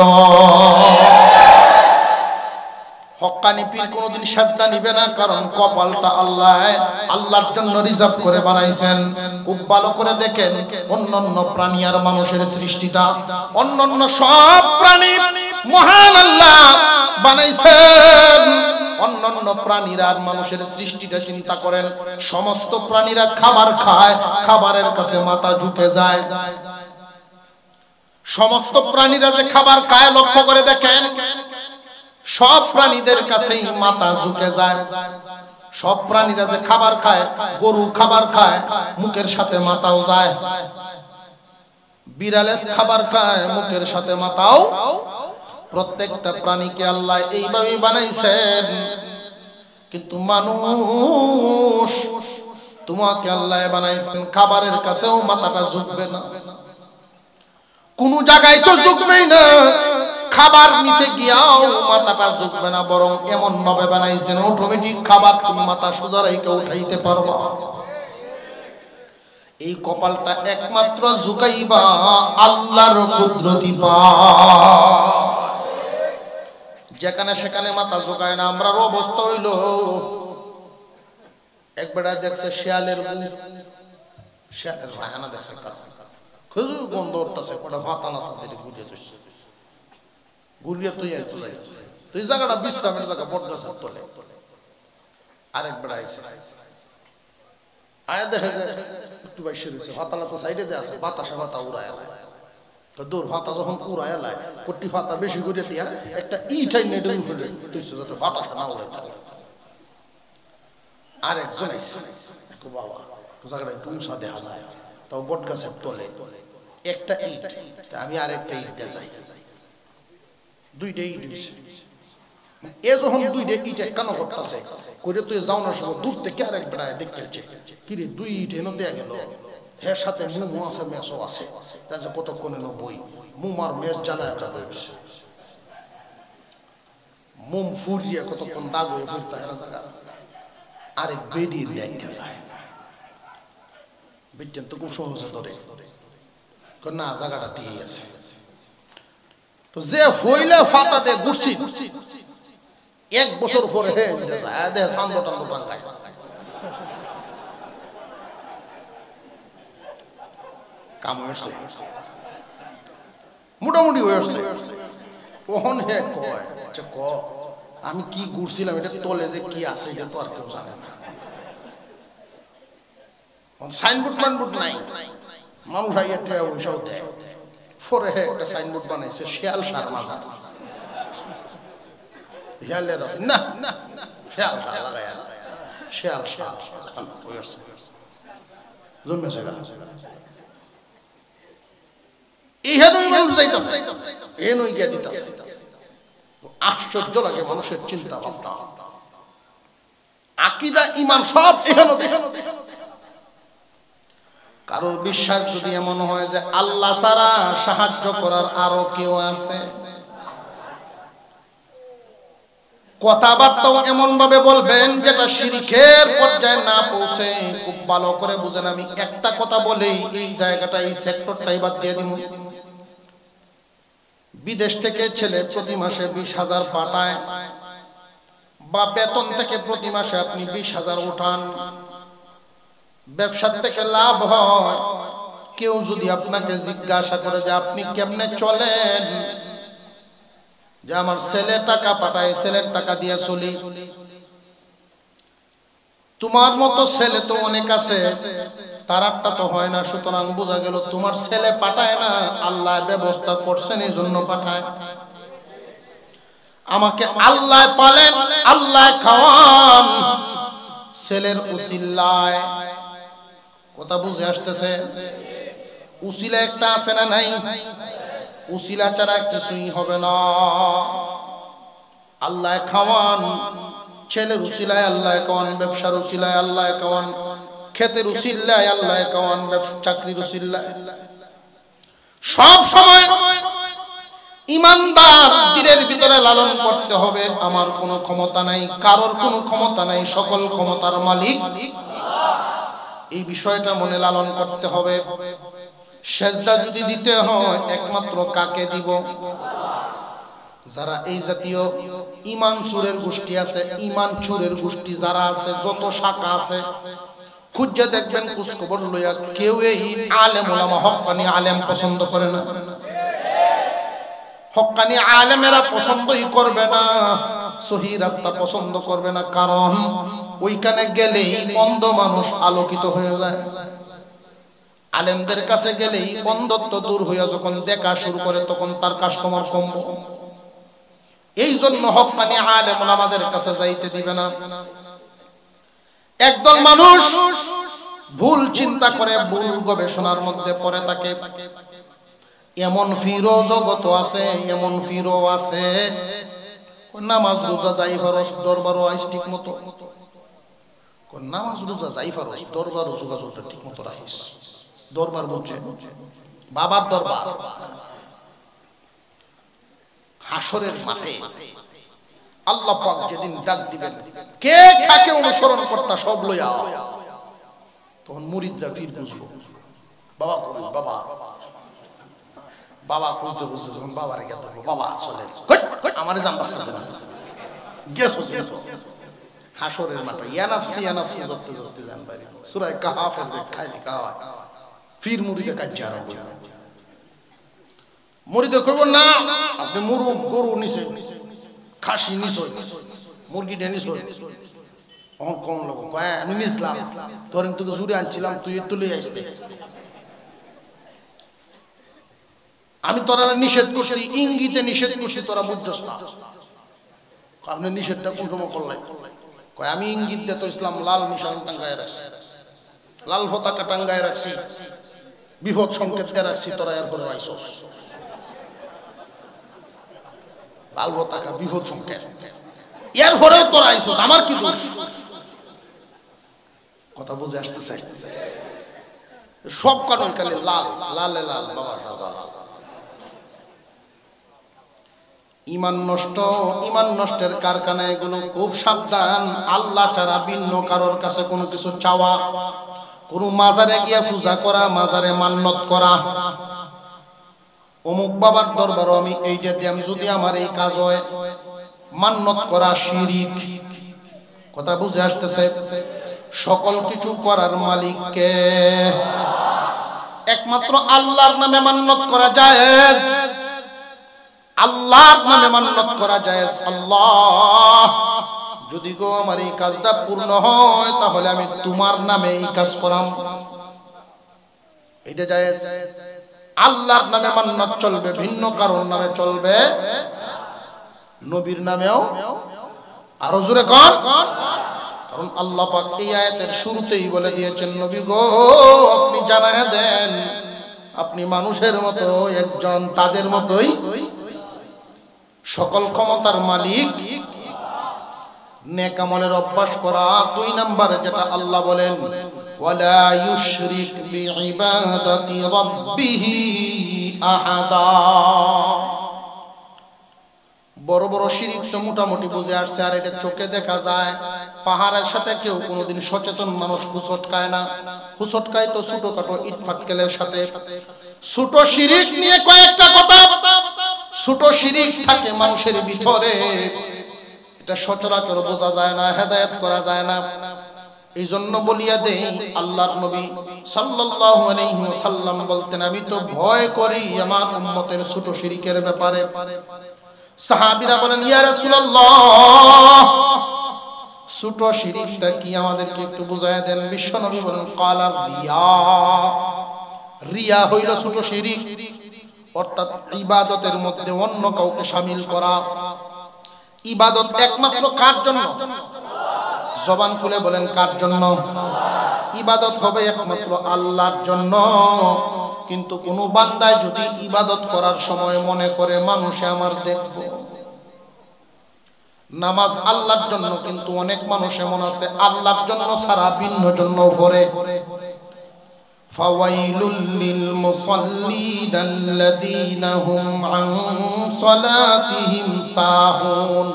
হক্কানি পীর কোনদিন সেজদা নিবে না, কারণ কপালটা আল্লাহর জন্য রিজার্ভ করে বানাইছেন। খুব ভালো করে দেখেন অন্যান্য প্রাণী আর মানুষের সৃষ্টিটা, অন্যান্য সব প্রাণী মহান আল্লাহ বানাইছেন, অন্যান্য প্রাণীরা আর মানুষের সৃষ্টিটা চিন্তা করেন, সমস্ত প্রাণীরা খাবার খায়, খাবারের কাছে মাথা ঝুঁকে যায়। সমস্ত প্রাণীরা যে খাবার খায় লক্ষ্য করে দেখেন, সব প্রাণীদের কাছেই মাথা ঝুঁকে যায়। সব প্রাণীরা যে খাবার খায়, গরু খাবার খায়, মুখের সাথে মাথাও যায়। বিড়ালে খাবার খায়, মুখের সাথে মাথাও। প্রত্যেকটা প্রাণীকে আল্লাহ এইভাবেই বানাইছেন। কিন্তু মানুষ, তোমাকে আল্লাহ বানাইছেন খাবারের কাছেও মাথাটা ঝুঁকবে না, কোন জায়গায় তো ঝুঁকবেই না, খাবার নিতে গিয়াও মাথাটা ঝুঁকবে না, বরং এমন ভাবে বানাইছেন অটোমেটিক খাবার তুমি মাথা সোজা রেখে উঠাইতে পারবা। এই কপালটা একমাত্র ঝুঁকাইবা আল্লাহর কুদরতি পায়। যেখানে সেখানে মাথা ঝুঁকায় না। আমরার অবস্থা হইল, একবার দেখছে শিয়ালের রায়না দেখছে খুব গন্ধ উঠতেছে, ওটা ভাতা না তাদের ঘুরিয়ে যাচ্ছে, ঘুরিয়ে তুই একটু যাই, তুই জায়গাটা বিশ্রামের জায়গা বট গাছের তলে। আরেকবার আইসে আয়া দেখা যায় একটু বাইশে রয়েছে, ভাতা না তো সাইডে দিয়ে আছে, বাতাসে ভাতা উড়ায় এলায়। দূর ভাতা যখন উড়ায় এলায়, কোটি ভাতা বেশি করে দিয়া একটা ইটাই নেটে উঠে তুইছে যাতে বাতাসা না উড়াই থাকে। আরেকজন আইসে, বাবা জায়গাটা একটু উঁচা দেখা যায়, তাও বট গাছের তলে একটা ইট, আমি আরেকটা ইট দিয়ে যাই, দুইটা ইট হইছে। এ যখন দুইটা ইট কেন করতেছে করে তুই যাও না, সময় দূর থেকে আরেক বেড়ায় দেখতে কিরে দুই ইট এনে দেয়া গেল, এর সাথে মুমো আছে, মেসও আছে, তাছে কতক্ষণ এলো বই মুমার মেস জ্বালায় যাবে, মুম ফুরিয়ে কতক্ষণ দাগ হয়ে ফিরতে হয় না জায়গা। আরেক বেরিয়ে দেখতে যায়, বেটেন তো খুব সহজে ধরে না, জায়গাটা ঠিক আছে। তো যে হইলে ফাতা দে ঘুরছি, এক বছর পরে কাম হয়েছে, মোটামুটি হয়েছে। ওহন হে কয় ক আমি কি ঘুরছিলাম, এটা তলে যে কি আছে এটা তো আর কেউ জানে না। সাইনবোর্ড মাইনবোর্ড নাই, মানুষ আইয়া ওইসব দেয়। পরে একটা সাইনবোর্ড বানাইছে শিয়াল সার মাজার, শিয়ালের আছে না, শিয়াল সার লাগায়, শিয়াল সার জন্মেছে। আশ্চর্য লাগে মানুষের চিন্তা ভাবনা, আকীদা ঈমান সব কারোর বিশ্বাস যদি এমন হয় যে আল্লাহ ছাড়া সাহায্য করার আরো কেউ আছে, কথাবার্তাও এমন ভাবে বলবেন যেটা শিরকের পর্যায়ে না পৌঁছে। খুব ভালো করে বুঝেন, আমি একটা কথা বলেই এই জায়গাটা, এই সেক্টরটাই বাদ দিয়ে দিব। বিদেশ থেকে ছেলে প্রতি মাসে 20,000 পাঠায়, বা বেতন থেকে প্রতি মাসে আপনি 20,000 উঠান, ব্যবসা থেকে লাভ হয়। কেউ যদি আপনাকে জিজ্ঞাসা করে যে আপনি কেমনে চলেন, যে আমার ছেলে টাকা পাঠায়, ছেলের টাকা দিয়ে চলি, তোমার মতো ছেলে তো অনেক আছে, তারারটা তো হয় না, সুতরাং বোঝা গেল তোমার ছেলে পাঠায় না, আল্লাহ ব্যবস্থা করছেন এই জন্য পাঠায়। আমাকে আল্লাহ পালেন, আল্লাহ খাওয়ান, ছেলের উসিলায়। কথা বুঝে আসতেছে? উসিলা একটা আছে না নাই? উসিলা ছাড়া কিছুই হবে না। আল্লাহ খাওয়ান, ছেলের উসিলায় আল্লাহ খাওয়ান, ব্যবসার উসিলায় আল্লাহ খাওয়ান, ক্ষেতের উসিলায় আল্লাহ খাওয়ান, চাকরির উসিলায়। সব সময় ইমানদার দিলের ভিতরে লালন করতে হবে, আমার কোনো ক্ষমতা নাই, কারোর কোনো ক্ষমতা নাই, সকল ক্ষমতার মালিক এই বিষয়টা মনে লালন করতে হবে। সেজদা যদি দিতে হয় একমাত্র কাকে দিব? যারা এই জাতীয় ঈমান চুরের গোষ্ঠী আছে, ঈমান চুরের গোষ্ঠী যারা আছে, যত শাখা আছে, খুঁজে দেখবেন খোঁজখবর লইয়া কেউ এই আলেম ওলামা হক্কানি আলেম পছন্দ করে না। হক্কানি আলেমেরা পছন্দই করবে না। সহি রাস্তা পছন্দ করবে না, কারণ ওইখানে গেলেই অন্ধ মানুষ আলোকিত হয়ে যায়। আলেমদের কাছে গেলেই অন্ধত্ব দূর হইয়া যখন দেখা শুরু করে তখন তার কাস্টমার কমবে। এই জন্য হক্কানি আলেম ওলামাদের কাছে যাইতে দিবে না। একদল মানুষ ভুল চিন্তা করে, ভুল গবেষণার মধ্যে পড়ে থাকে। এমন ফিরো জগত আছে, এমন ফিরো আছে, নামাজ রোজা যাই ফরজ, দরবারও আইস ঠিক মতো। নামাজ রোজা যাই ফরজ, দরবারও যোগাযোগটা ঠিক মতো রাখিস। দরবার বলছে বাবার দরবার, হাসরের মাঠে আল্লাহ পাক যেদিন ডাক দিবেন, কে কাকে অনুসরণ করতা সব লইয়া, তখন মুরিদরা ফির বুঝবো বাবা কই, বাবা বাবা খুঁজতে খুঁজতে যখন বাবারে গেত, বাবা চলে আমারে জান বাঁচতে গেছো হাসরের মাঠে ইয়ানাফসি ইয়ানাফসি জপতে জপতে জান পারি সূরা কাহাফের খাইলি কাওয়া ফির মুরিদে কাজ আরম্ভ। মুরিদে কইব না আপনি মুরু গরু নিছে, খাসি নিছ, মুরগিটা নিছ, অন কোন লোক কয় আমি নিছিলাম, তোর তোকে জুড়ে আনছিলাম, তুই তুলে আসতে, আমি তোরা নিষেধ করছি, ইঙ্গিতে নিষেধ করছি, তোরা বুঝছস না। আপনি নিষেধটা কোন সময় করলেন? কয় আমি ইঙ্গিত দিয়ে তো ইসলাম লাল নিশান টাঙ্গায় রাখছি, লাল পতাকা টাঙ্গায় রাখছি, বিপদ সংকেত রাখছি, তোরা এরপরে আইসস। লাল পতাকা বিপদ সংকেত, এরপরেও তোরা আইসস, আমার কি দোষ? কথা বুঝে আসতেছে? সব কারণ খালি লাল লালে লাল, বাবা রাজা লাল। ইমান নষ্ট, ইমান নষ্টের কারখানা এগুলো, খুব সাবধান। আল্লাহ ছাড়া ভিন্ন কারোর কাছে কোনো কিছু চাওয়া, কোনো মাজারে গিয়া পূজা করা, মাজারে মান্নত করা, অমুক বাবার দরবারও আমি এইটা দিয়াম যদি আমার এই কাজ হয়, মান্নত করা শিরিক। কথা বুঝে আসতেছে? সকল কিছু করার মালিক কে? একমাত্র আল্লাহর নামে মান্নত করা জায়েজ, আল্লাহর নামে মান্নত করা জায়েজ। আল্লাহ যদি গো আমার এই কাজটা পূর্ণ হয় তাহলে আমি তোমার নামে এই কাজ করাম, এটা জায়েজ। আল্লাহর নামে মান্নত চলবে, ভিন্ন কারোর নামে চলবে, নবীর নামেও। আরো জোরে কর, কারণ আল্লাহ পাক এই আয়াতের শুরুতেই বলে দিয়েছেন, নবী গো আপনি জানায়া দেন আপনি মানুষের মতো একজন, তাদের মতোই সকল ক্ষমতার মালিক। নেক আমলের অভ্যাস করা। 2 নম্বরে যেটা আল্লাহ বলেন, ওয়ালা ইউশরিক বিইবাদাতি রাব্বিহি আহাদা। বড় বড় শিরিক তো মোটামুটি বুঝে আসছে, আর এটা চোখে দেখা যায়। পাহাড়ের সাথে কেউ কোনোদিন সচেতন মানুষ হুচটকায় না, হুচটকায় তো ছোটখাটো ইট ফাটকেলের সাথে। ছোট শিরিক নিয়ে কয়েকটা কথা। ছোট শিরিক থাকে মানুষের ভিতরে, এটা সচরাচর বোঝা যায় না, হেদায়েত করা যায় না। এই জন্য বলিয়া দেই, আল্লাহর নবী সাল্লাল্লাহু আলাইহি ওয়াসাল্লাম বলতেন, আমি তো ভয় করি আমার উম্মতের ছোট শিরিকের ব্যাপারে। সাহাবীরা বলেন, ইয়া রাসূলুল্লাহ ছোট শিরিকটা কি আমাদেরকে একটু বুঝায়া দেন। বিশ্বনবী বলেন, কালা রিয়া। রিয়া হইল ছোট শিরিক, অর্থাৎ ইবাদতের মধ্যে অন্য কাউকে শামিল করা। ইবাদত একমাত্র কার জন্য? জবান খুলে বলেন কার জন্য? ইবাদত হবে একমাত্র আল্লাহর জন্য। কিন্তু কোন বান্দায় যদি ইবাদত করার সময় মনে করে মানুষে আমার দেখবো, নামাজ আল্লাহর জন্য, কিন্তু অনেক মানুষ এমন আছে আল্লাহর জন্য সারা ভিন্ন জন্য ভরে। ফাওয়াইলুল লিল মুসাল্লিনাল্লাযীনা হুম আন সালাতিহিম সাহুন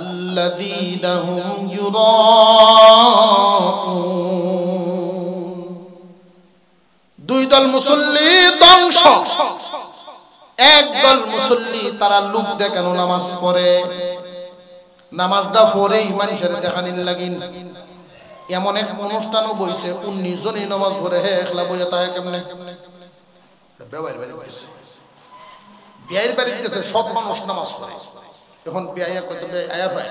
আল্লাযীনা হুম ইউরাউন। 2 দল মুসল্লি ধ্বংস। এক দল মুসল্লি তারা লোক দেখানো নামাজ পড়ে, নামাজটা পড়েই মানুষের দেখানির লাগিন। এমন এক অনুষ্ঠানও বইছে 19 জনই নামাজ পড়ে, হে একলা বইয়া তাহে কেমনে? বিয়ের বাড়িতে গেছে, সব মানুষ নামাজ পড়ে, এখন বিয়া কইতে আয়া হয়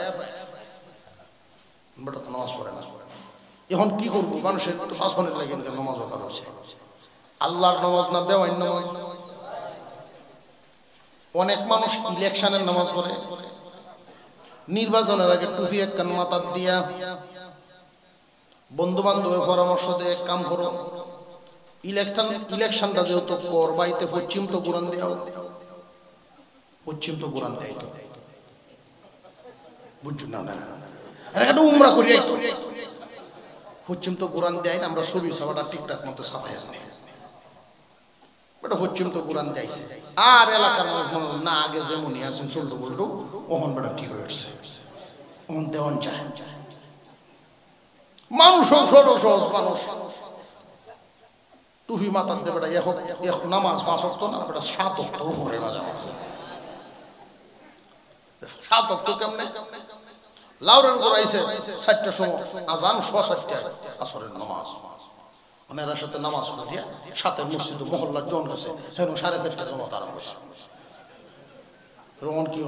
বড় তো নামাজ পড়ে না এখন কি করব মানুষের তো শাসনের লাগে নামাজ পড়া হচ্ছে আল্লাহর নামাজ না বেওয়াইন নামাজ অনেক মানুষ ইলেকশনের নামাজ পড়ে নির্বাচনের আগে টুপি একখান মাথার দিয়া বন্ধু বান্ধবের পরামর্শ দিয়ে কাম করো ইলেকশনটা যেহেতু কর বাইতে পশ্চিম তো কোরআন দেওয়া পশ্চিম তো কোরআন দেয় বুঝছেন না একটা উমরা করি পশ্চিম তো কোরআন দেয় না আমরা ছবি ছাপাটা ঠিকঠাক মতো ছাপাই আসি বেটা পশ্চিম তো কোরআন দেয়ছে আর এলাকার না আগে যেমনই আছেন চলতো বলতো ওহন বেটা ঠিক হয়ে উঠছে ওহন দেওয়ান চায় মানুষ সহজ মানুষ টুপি মাথার দেবে এখন নামাজ 5 ওয়াক্ত না বেটা 7 ওয়াক্ত উপরে না যাওয়া 7 ওয়াক্ত কেমনে লাউরের উপর আইছে 4টার সময় আজান 7:30টায় আসরের নামাজ ওনার সাথে নামাজ পড়িয়া সাথে মসজিদ মহল্লার জন গেছে সেরকম 4:30টা জমাত আরম্ভ হয়েছে রোহন কি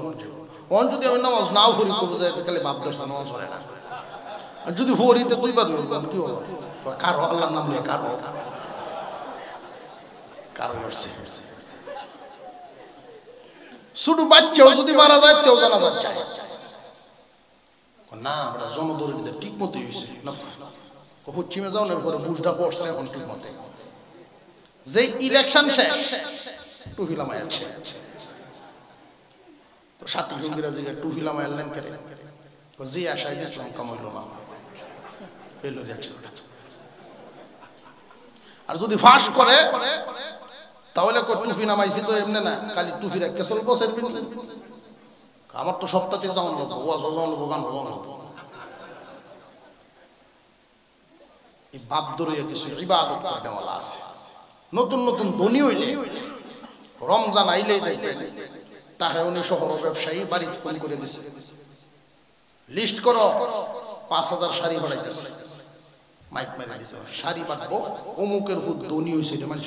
হন যদি আমি নামাজ নাও করি করবো যাই খালি বাপ দশা নামাজ পড়ে না আর যদি ফরিতে 2বার কি হল কারো আল্লাহর নাম নিয়ে কারো শুধু বাচ্চাও যদি মারা যায় তেও জানা যাচ্ছে না আমরা জনদরিদ্রদের ঠিক মতো হয়েছে না পশ্চিমে যাও না পরে বুঝটা পড়ছে এখন ঠিক মতো যে ইলেকশন শেষ টুপি লামাই আছে তো সাথী সঙ্গীরা যে টুপি লামাই আনলেন কেন যে আশায় ইসলাম কামাইল না পেল যাচ্ছে আর যদি ফাঁস করে তাহলে টুপি নামাইছি তো এমনি না খালি টুপি রেখে চলবো আমার তো সপ্তাহে যাওয়ান যাবো গান এই বাপ দরিয়া কিছু ইবাদত করে দেওয়া আছে নতুন নতুন ধনী হইলে রমজান আইলেই দেখবেন তাকে উনি শহর ব্যবসায়ী বাড়ি ফোন করে দিছে লিস্ট করো 5000 শাড়ি বাড়াইতেছে মাইক মেরে দিছে শাড়ি বাঁধবো অমুকের ফুট ধনী হয়েছে এটা মানুষ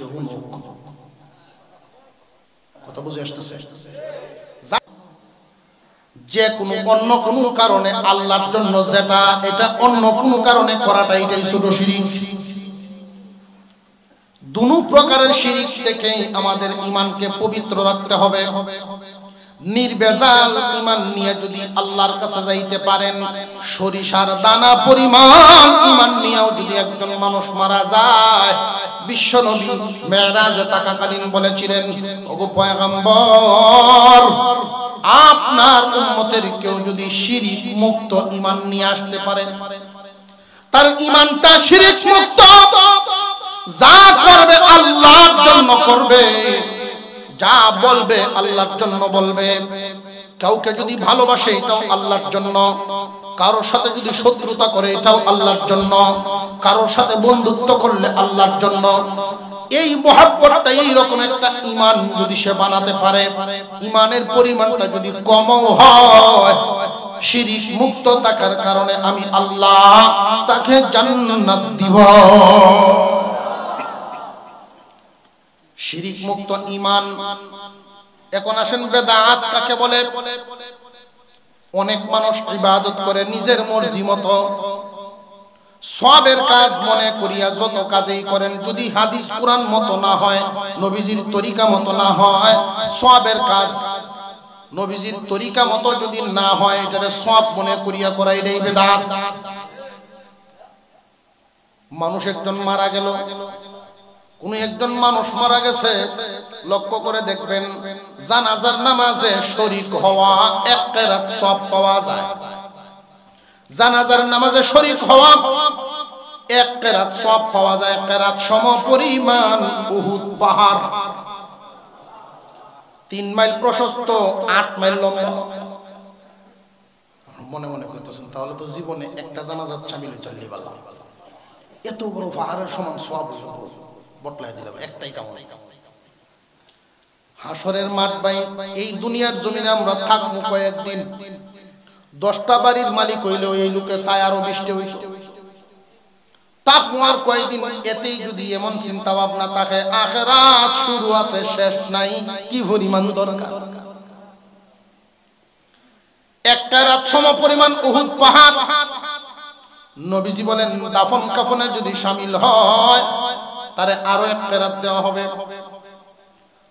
কথা বুঝে আসতেছে যে কোনো অন্য কোনো কারণে আল্লাহর জন্য যেটা এটা অন্য কোনো কারণে করাটা এটাই ছোট শিরক দুনো প্রকারের শিরক থেকে আমাদের ঈমানকে পবিত্র রাখতে হবে নির্ভেজাল ঈমান নিয়ে যদি আল্লাহর কাছে যাইতে পারেন সরিষার দানা পরিমাণ ঈমান নিয়েও যদি একজন মানুষ মারা যায় বিশ্বনবী মেরাজে থাকাকালীন বলেছিলেন ওগো পয়গম্বর আপনার উম্মতের কেউ যদি শিরক মুক্ত ঈমান নিয়ে আসতে পারে তার ঈমানটা শিরক মুক্ত যা করবে আল্লাহর জন্য করবে যা বলবে আল্লাহর জন্য বলবে কাউকে যদি ভালোবাসে এটাও আল্লাহর জন্য কারোর সাথে যদি শত্রুতা করে এটাও আল্লাহর জন্য কারোর সাথে বন্ধুত্ব করলে আল্লাহর জন্য এই মহব্বতটা এই রকম একটা ঈমান যদি সে বানাতে পারে ঈমানের পরিমাণটা যদি কমও হয় শিরক মুক্ত থাকার কারণে আমি আল্লাহ তাকে জান্নাত দিব শিরক মুক্ত ঈমান এখন আসেন বেদাত কাকে বলে অনেক মানুষ ইবাদত করে নিজের মর্জি মতো সওয়াবের কাজ মনে করিয়া যত কাজই করেন যদি হাদিস কুরআন মতো না হয় নবীজির তরিকা মতো না হয় সওয়াবের কাজ নবীজির তরিকা মতো যদি না হয় এটারে সওয়াব মনে করিয়া করা এটাই বেদাত মানুষ একজন মারা গেল কোন একজন মানুষ মারা গেছে লক্ষ্য করে দেখবেন জানাজার নামাজে শরীক হওয়া এক কেরাত সওয়াব পাওয়া যায় জানাজার নামাজে শরীক হওয়া এক কেরাত সওয়াব পাওয়া যায় কেরাত সমপরিমাণ উহুদ পাহাড় 3 মাইল প্রশস্ত 8 মাইল লম্বা মনে মনে কইতেছেন তাহলে তো জীবনে একটা জানাজাত শামিল হইতে পারলাম এত বড় পাহাড়ের সমান সওয়াব বটলাই দিলাম একটাই কামনা হাসরের মাঠ ভাই এই দুনিয়ার জমিনে আমরা থাকবো কয়েকদিন 10টা বাড়ির মালিক হইলেও এই লোকে চায় আরো 20টা হইতো তাকওয়ার কয়েকদিন এতেই যদি এমন চিন্তা ভাবনা থাকে আখিরাত শুরু আছে শেষ নাই কি পরিমাণ দরকার এক কেরাত সমপরিমাণ উহুদ পাহাড়। নবীজি বলেন দাফন কাফনে যদি শামিল হয় তারে আরো এক কেরাত দেওয়া হবে।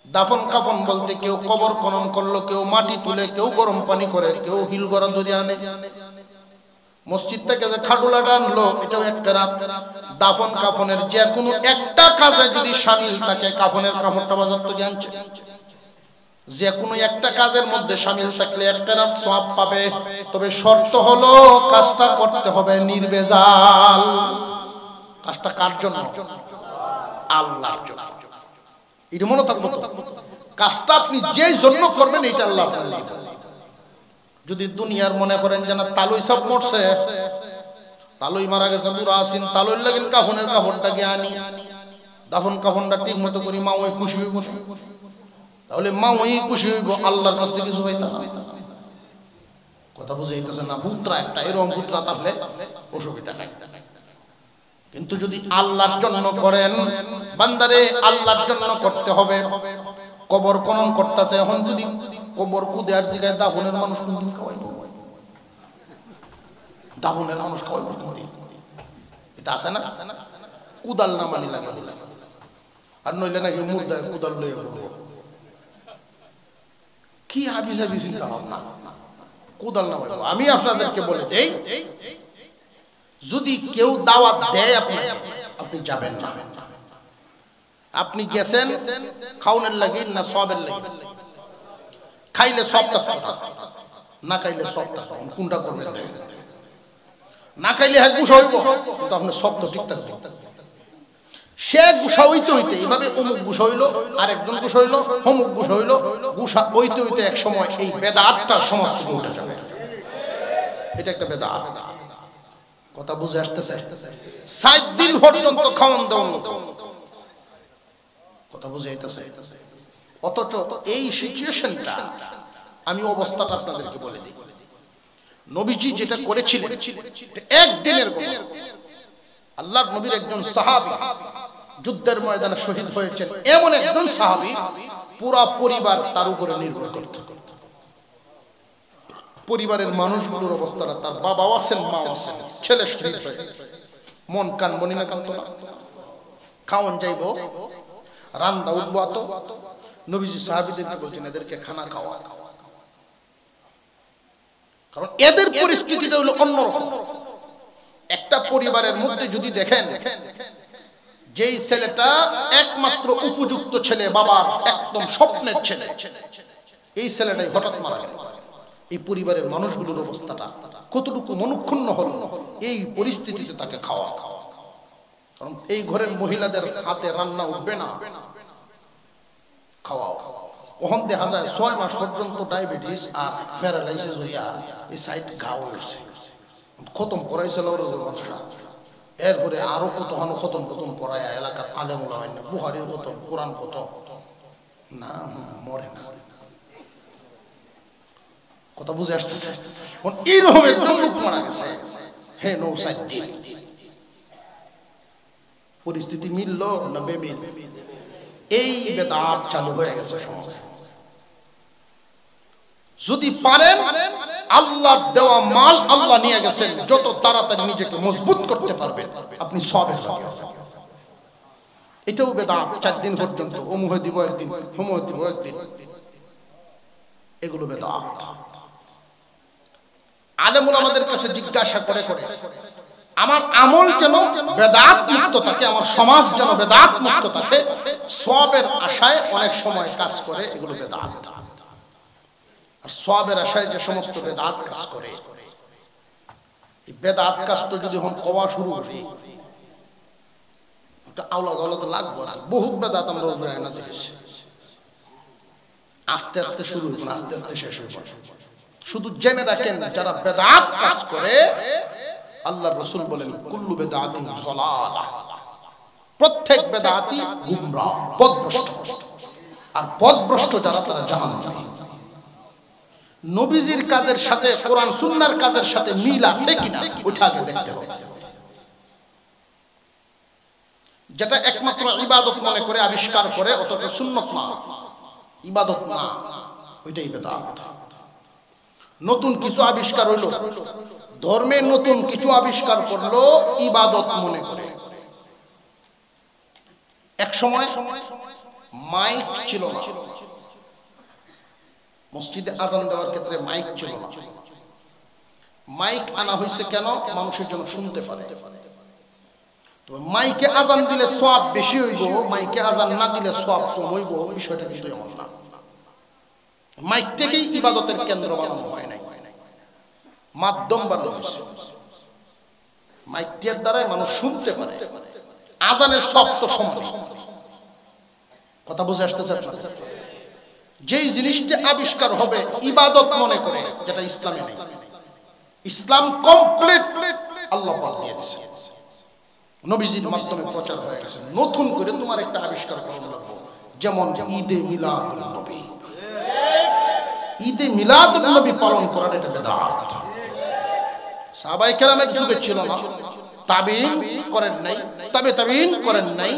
দাফন কাফন বলতে কেউ কবর খনন করলো, কেউ মাটি তুলে, কেউ গরম পানি করে, কেউ হিল গড়া ধরে আনে, মসজিদ থেকে যে খাটুলাটা আনলো এটাও এক কেরাত। দাফন কাফনের যে কোনো একটা কাজে যদি শামিল থাকে, কাফনের কাপড়টা বাজার থেকে আনছে, যে কোনো একটা কাজের মধ্যে শামিল থাকলে এক কেরাত সওয়াব পাবে। তবে শর্ত হলো কাজটা করতে হবে নির্ভেজাল। কাজটা কার জন্য? আল্লাহর জন্য। এটা মনে থাকবো তো, কাজটা আপনি যেই জন্য করবেন এটা আল্লাহ। যদি দুনিয়ার মনে করেন যে না তালুই সব মরছে, তালুই মারা গেছে, বুড়া আসিন, তালুই লাগেন কাফনের কাপড়টাকে আনি, দাফন কাফনটা ঠিক মতো করি, মা ওই খুশি হইব, তাহলে মা ওই খুশি হইব, আল্লাহর কাছ থেকে কিছু হইতা না। কথা বুঝে যাইতেছে না? পুত্রা একটা এরকম পুত্রা তাহলে অসুবিধা নাই। কিন্তু যদি আল্লাহর জন্য করেন, বান্দারে আল্লাহর জন্য করতে হবে। কবর খনন করতেছে, এখন যদি কবর কুদে আর জায়গায় দাফনের মানুষ কোনদিন খাওয়াইব? দাফনের মানুষ খাওয়াইব কোনদিন? এটা আছে না? কুদাল না মানি লাগে, আর নইলে নাকি মুর্দায় কুদাল লইয়া করবো। কি হাবি যাবি চিন্তা ভাবনা, কুদাল না। আমি আপনাদেরকে বলে দেই, যদি কেউ দাওয়াত দেয় আপনি যাবেন না। আপনি গেছেন খাওনের লাগি না সবের লাগি? খাইলে সবটা, না খাইলে সবটা। কোনটা করবেন? না খাইলে হ্যাঁ গুসা হইব, কিন্তু আপনার সব তো ঠিক থাকবে। সে গুসা হইতে হইতে এইভাবে অমুক গুসা হইলো, আরেকজন গুসা হইলো, অমুক গুসা হইলো, গুসা হইতে হইতে এক সময় এই বেদাতটা সমস্ত উঠে যাবে। এটা একটা বেদাত। কথা বুঝে আসতেছে? 7 দিন পর্যন্ত খাওয়ান দাওয়ান, কথা বুঝে আইতেছে? অথচ এই সিচুয়েশনটা, আমি অবস্থাটা আপনাদেরকে বলে দিই। নবীজি যেটা করেছিলেন একদিনের ঘটনা। আল্লাহর নবীর একজন সাহাবী যুদ্ধের ময়দানে শহীদ হয়েছেন, এমন একজন সাহাবী পুরো পরিবার তার উপরে নির্ভর করত। পরিবারের মানুষগুলোর অবস্থাটা, তার বাবা আছেন, মা আছেন, ছেলে শহীদ হয়ে মন কান বনি না কান্ত না। খাওয়ান যাইব, রান্দা উঠবো, আতো নবীজি সাহাবীদেরকে বলছেন এদেরকে খানা খাওয়া, কারণ এদের পরিস্থিতিটা হলো অন্যরকম। একটা পরিবারের মধ্যে যদি দেখেন যেই ছেলেটা একমাত্র উপযুক্ত ছেলে, বাবার একদম স্বপ্নের ছেলে, এই ছেলেটাই হঠাৎ মারা গেল, এই পরিবারের মানুষগুলোর অবস্থাটা কতটুকু মনক্ষুণ্ণ হলো এই পরিস্থিতিতে তাকে খাওয়া। কারণ এই ঘরের মহিলাদের হাতে রান্না উঠবে না, খাওয়াও। ওখান দেখা যায় 6 মাস পর্যন্ত ডায়াবেটিস আর প্যারালাইসিস হইয়া এই সাইড ঘাও হয়েছে, খতম করাইছিল মানুষরা। এরপরে আরো কত খতম পড়ায় এলাকার আলেম ওলামা, বুহারির খতম, কোরআন খতম, না মরে না। কথা বুঝে আসতেছে? এইরকম একজন লোক মারা গেছে, হে 9 দিন। পরিস্থিতি মিলল না বেমিল? এই বেদাত চালু হয়ে গেছে সমাজে। যদি পারেন, আল্লাহর দেওয়া মাল আল্লাহ নিয়ে গেছেন, যত তাড়াতাড়ি নিজেকে মজবুত করতে পারবেন আপনি সবে সবে। এটাও বেদাত। 4 দিন পর্যন্ত অমুহ দিব একদিন, হুমুহ দিব একদিন, এগুলো বেদাত। আলেমুল আমাদের কাছে জিজ্ঞাসা করে আমার আমল যেন বেদাত মুক্ত থাকে, আমার সমাজ যেন বেদাত মুক্ত থাকে, সওয়াবের আশায় অনেক সময় কাজ করে, এগুলো বেদাত। আর সওয়াবের আশায় যে সমস্ত বেদাত কাজ করে, এই বেদাত কাজ তো যদি এখন কওয়া শুরু করি, একটা আওলা গাওলা তো লাগবে না। বহুত বেদাত আমরা উঠে না জিনিস, আস্তে আস্তে শুরু হইব, আস্তে আস্তে শেষ হইব। শুধু জেনে রাখেন, যারা বেদাত কাজ করে, আল্লাহর রাসূল বলেন কুল্লু বেদাতিন যালালাহ, প্রত্যেক বেদাতি গুমরাহ, পথভ্রষ্ট। আর পথভ্রষ্ট যারা, তারা জাহান্নামী। নবীজির কাজের সাথে কোরআন সুন্নাহর কাজের সাথে মিল আছে কিনা ওইটা আগে দেখতে হবে। যেটা একমাত্র ইবাদত মনে করে আবিষ্কার করে, অথচ সুন্নাত না, ইবাদত না, ওইটাই বেদাত। নতুন কিছু আবিষ্কার হইল, ধর্মে নতুন কিছু আবিষ্কার করলো ইবাদত মনে করে। এক সময় মাইক ছিল না, মসজিদে আজান দেওয়ার ক্ষেত্রে মাইক ছিল না। মাইক আনা হয়েছে কেন? মানুষের জন্য শুনতে পারে। তবে মাইকে আজান দিলে সওয়াব বেশি হইব, মাইকে আজান না দিলে সওয়াব কম হইব, বিষয়টা কিন্তু এমন না। মাইকটাকেই ইবাদতের কেন্দ্র বানানো হয় নাই, মাধ্যম বানানো হয়েছে। মাইকটির দ্বারাই মানুষ শুনতে পারে। আজানের সব তো সমান। কথা বুঝে আসতেছে? যেই জিনিসটা আবিষ্কার হবে ইবাদত মনে করে, যেটা ইসলামে নেই। ইসলাম কমপ্লিট আল্লাহ পাক দিয়ে দিয়েছে, নবীজির মাধ্যমে প্রচার হয়ে গেছে। নতুন করে তোমার একটা আবিষ্কার করা লাগবে, যেমন ঈদে মিলাদুন নবী। ঈদে মিলাদুন নবী পালন করার এটা বিদআত। সাহাবায়ে কেরামের যুগে ছিল না, তাবিঈন করেন নাই, তাবিঈন করেন নাই,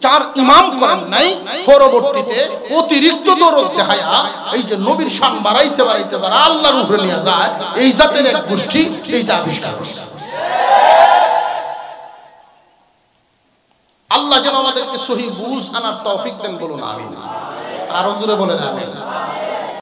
চার ইমাম করেন নাই। পরবর্তীতে অতিরিক্ত দরদ দেখায়া এই যে নবীর শান বাড়াইতে বাড়াইতে যারা আল্লাহর উপরে নিয়ে যায়, এই জাতের এক গোষ্ঠী এইটা আবিষ্কার করছে। আল্লাহ যেন আমাদেরকে সহি বুঝ আনার তৌফিক দেন, বলুন আমিন। আরো জোরে বলেন আমিন।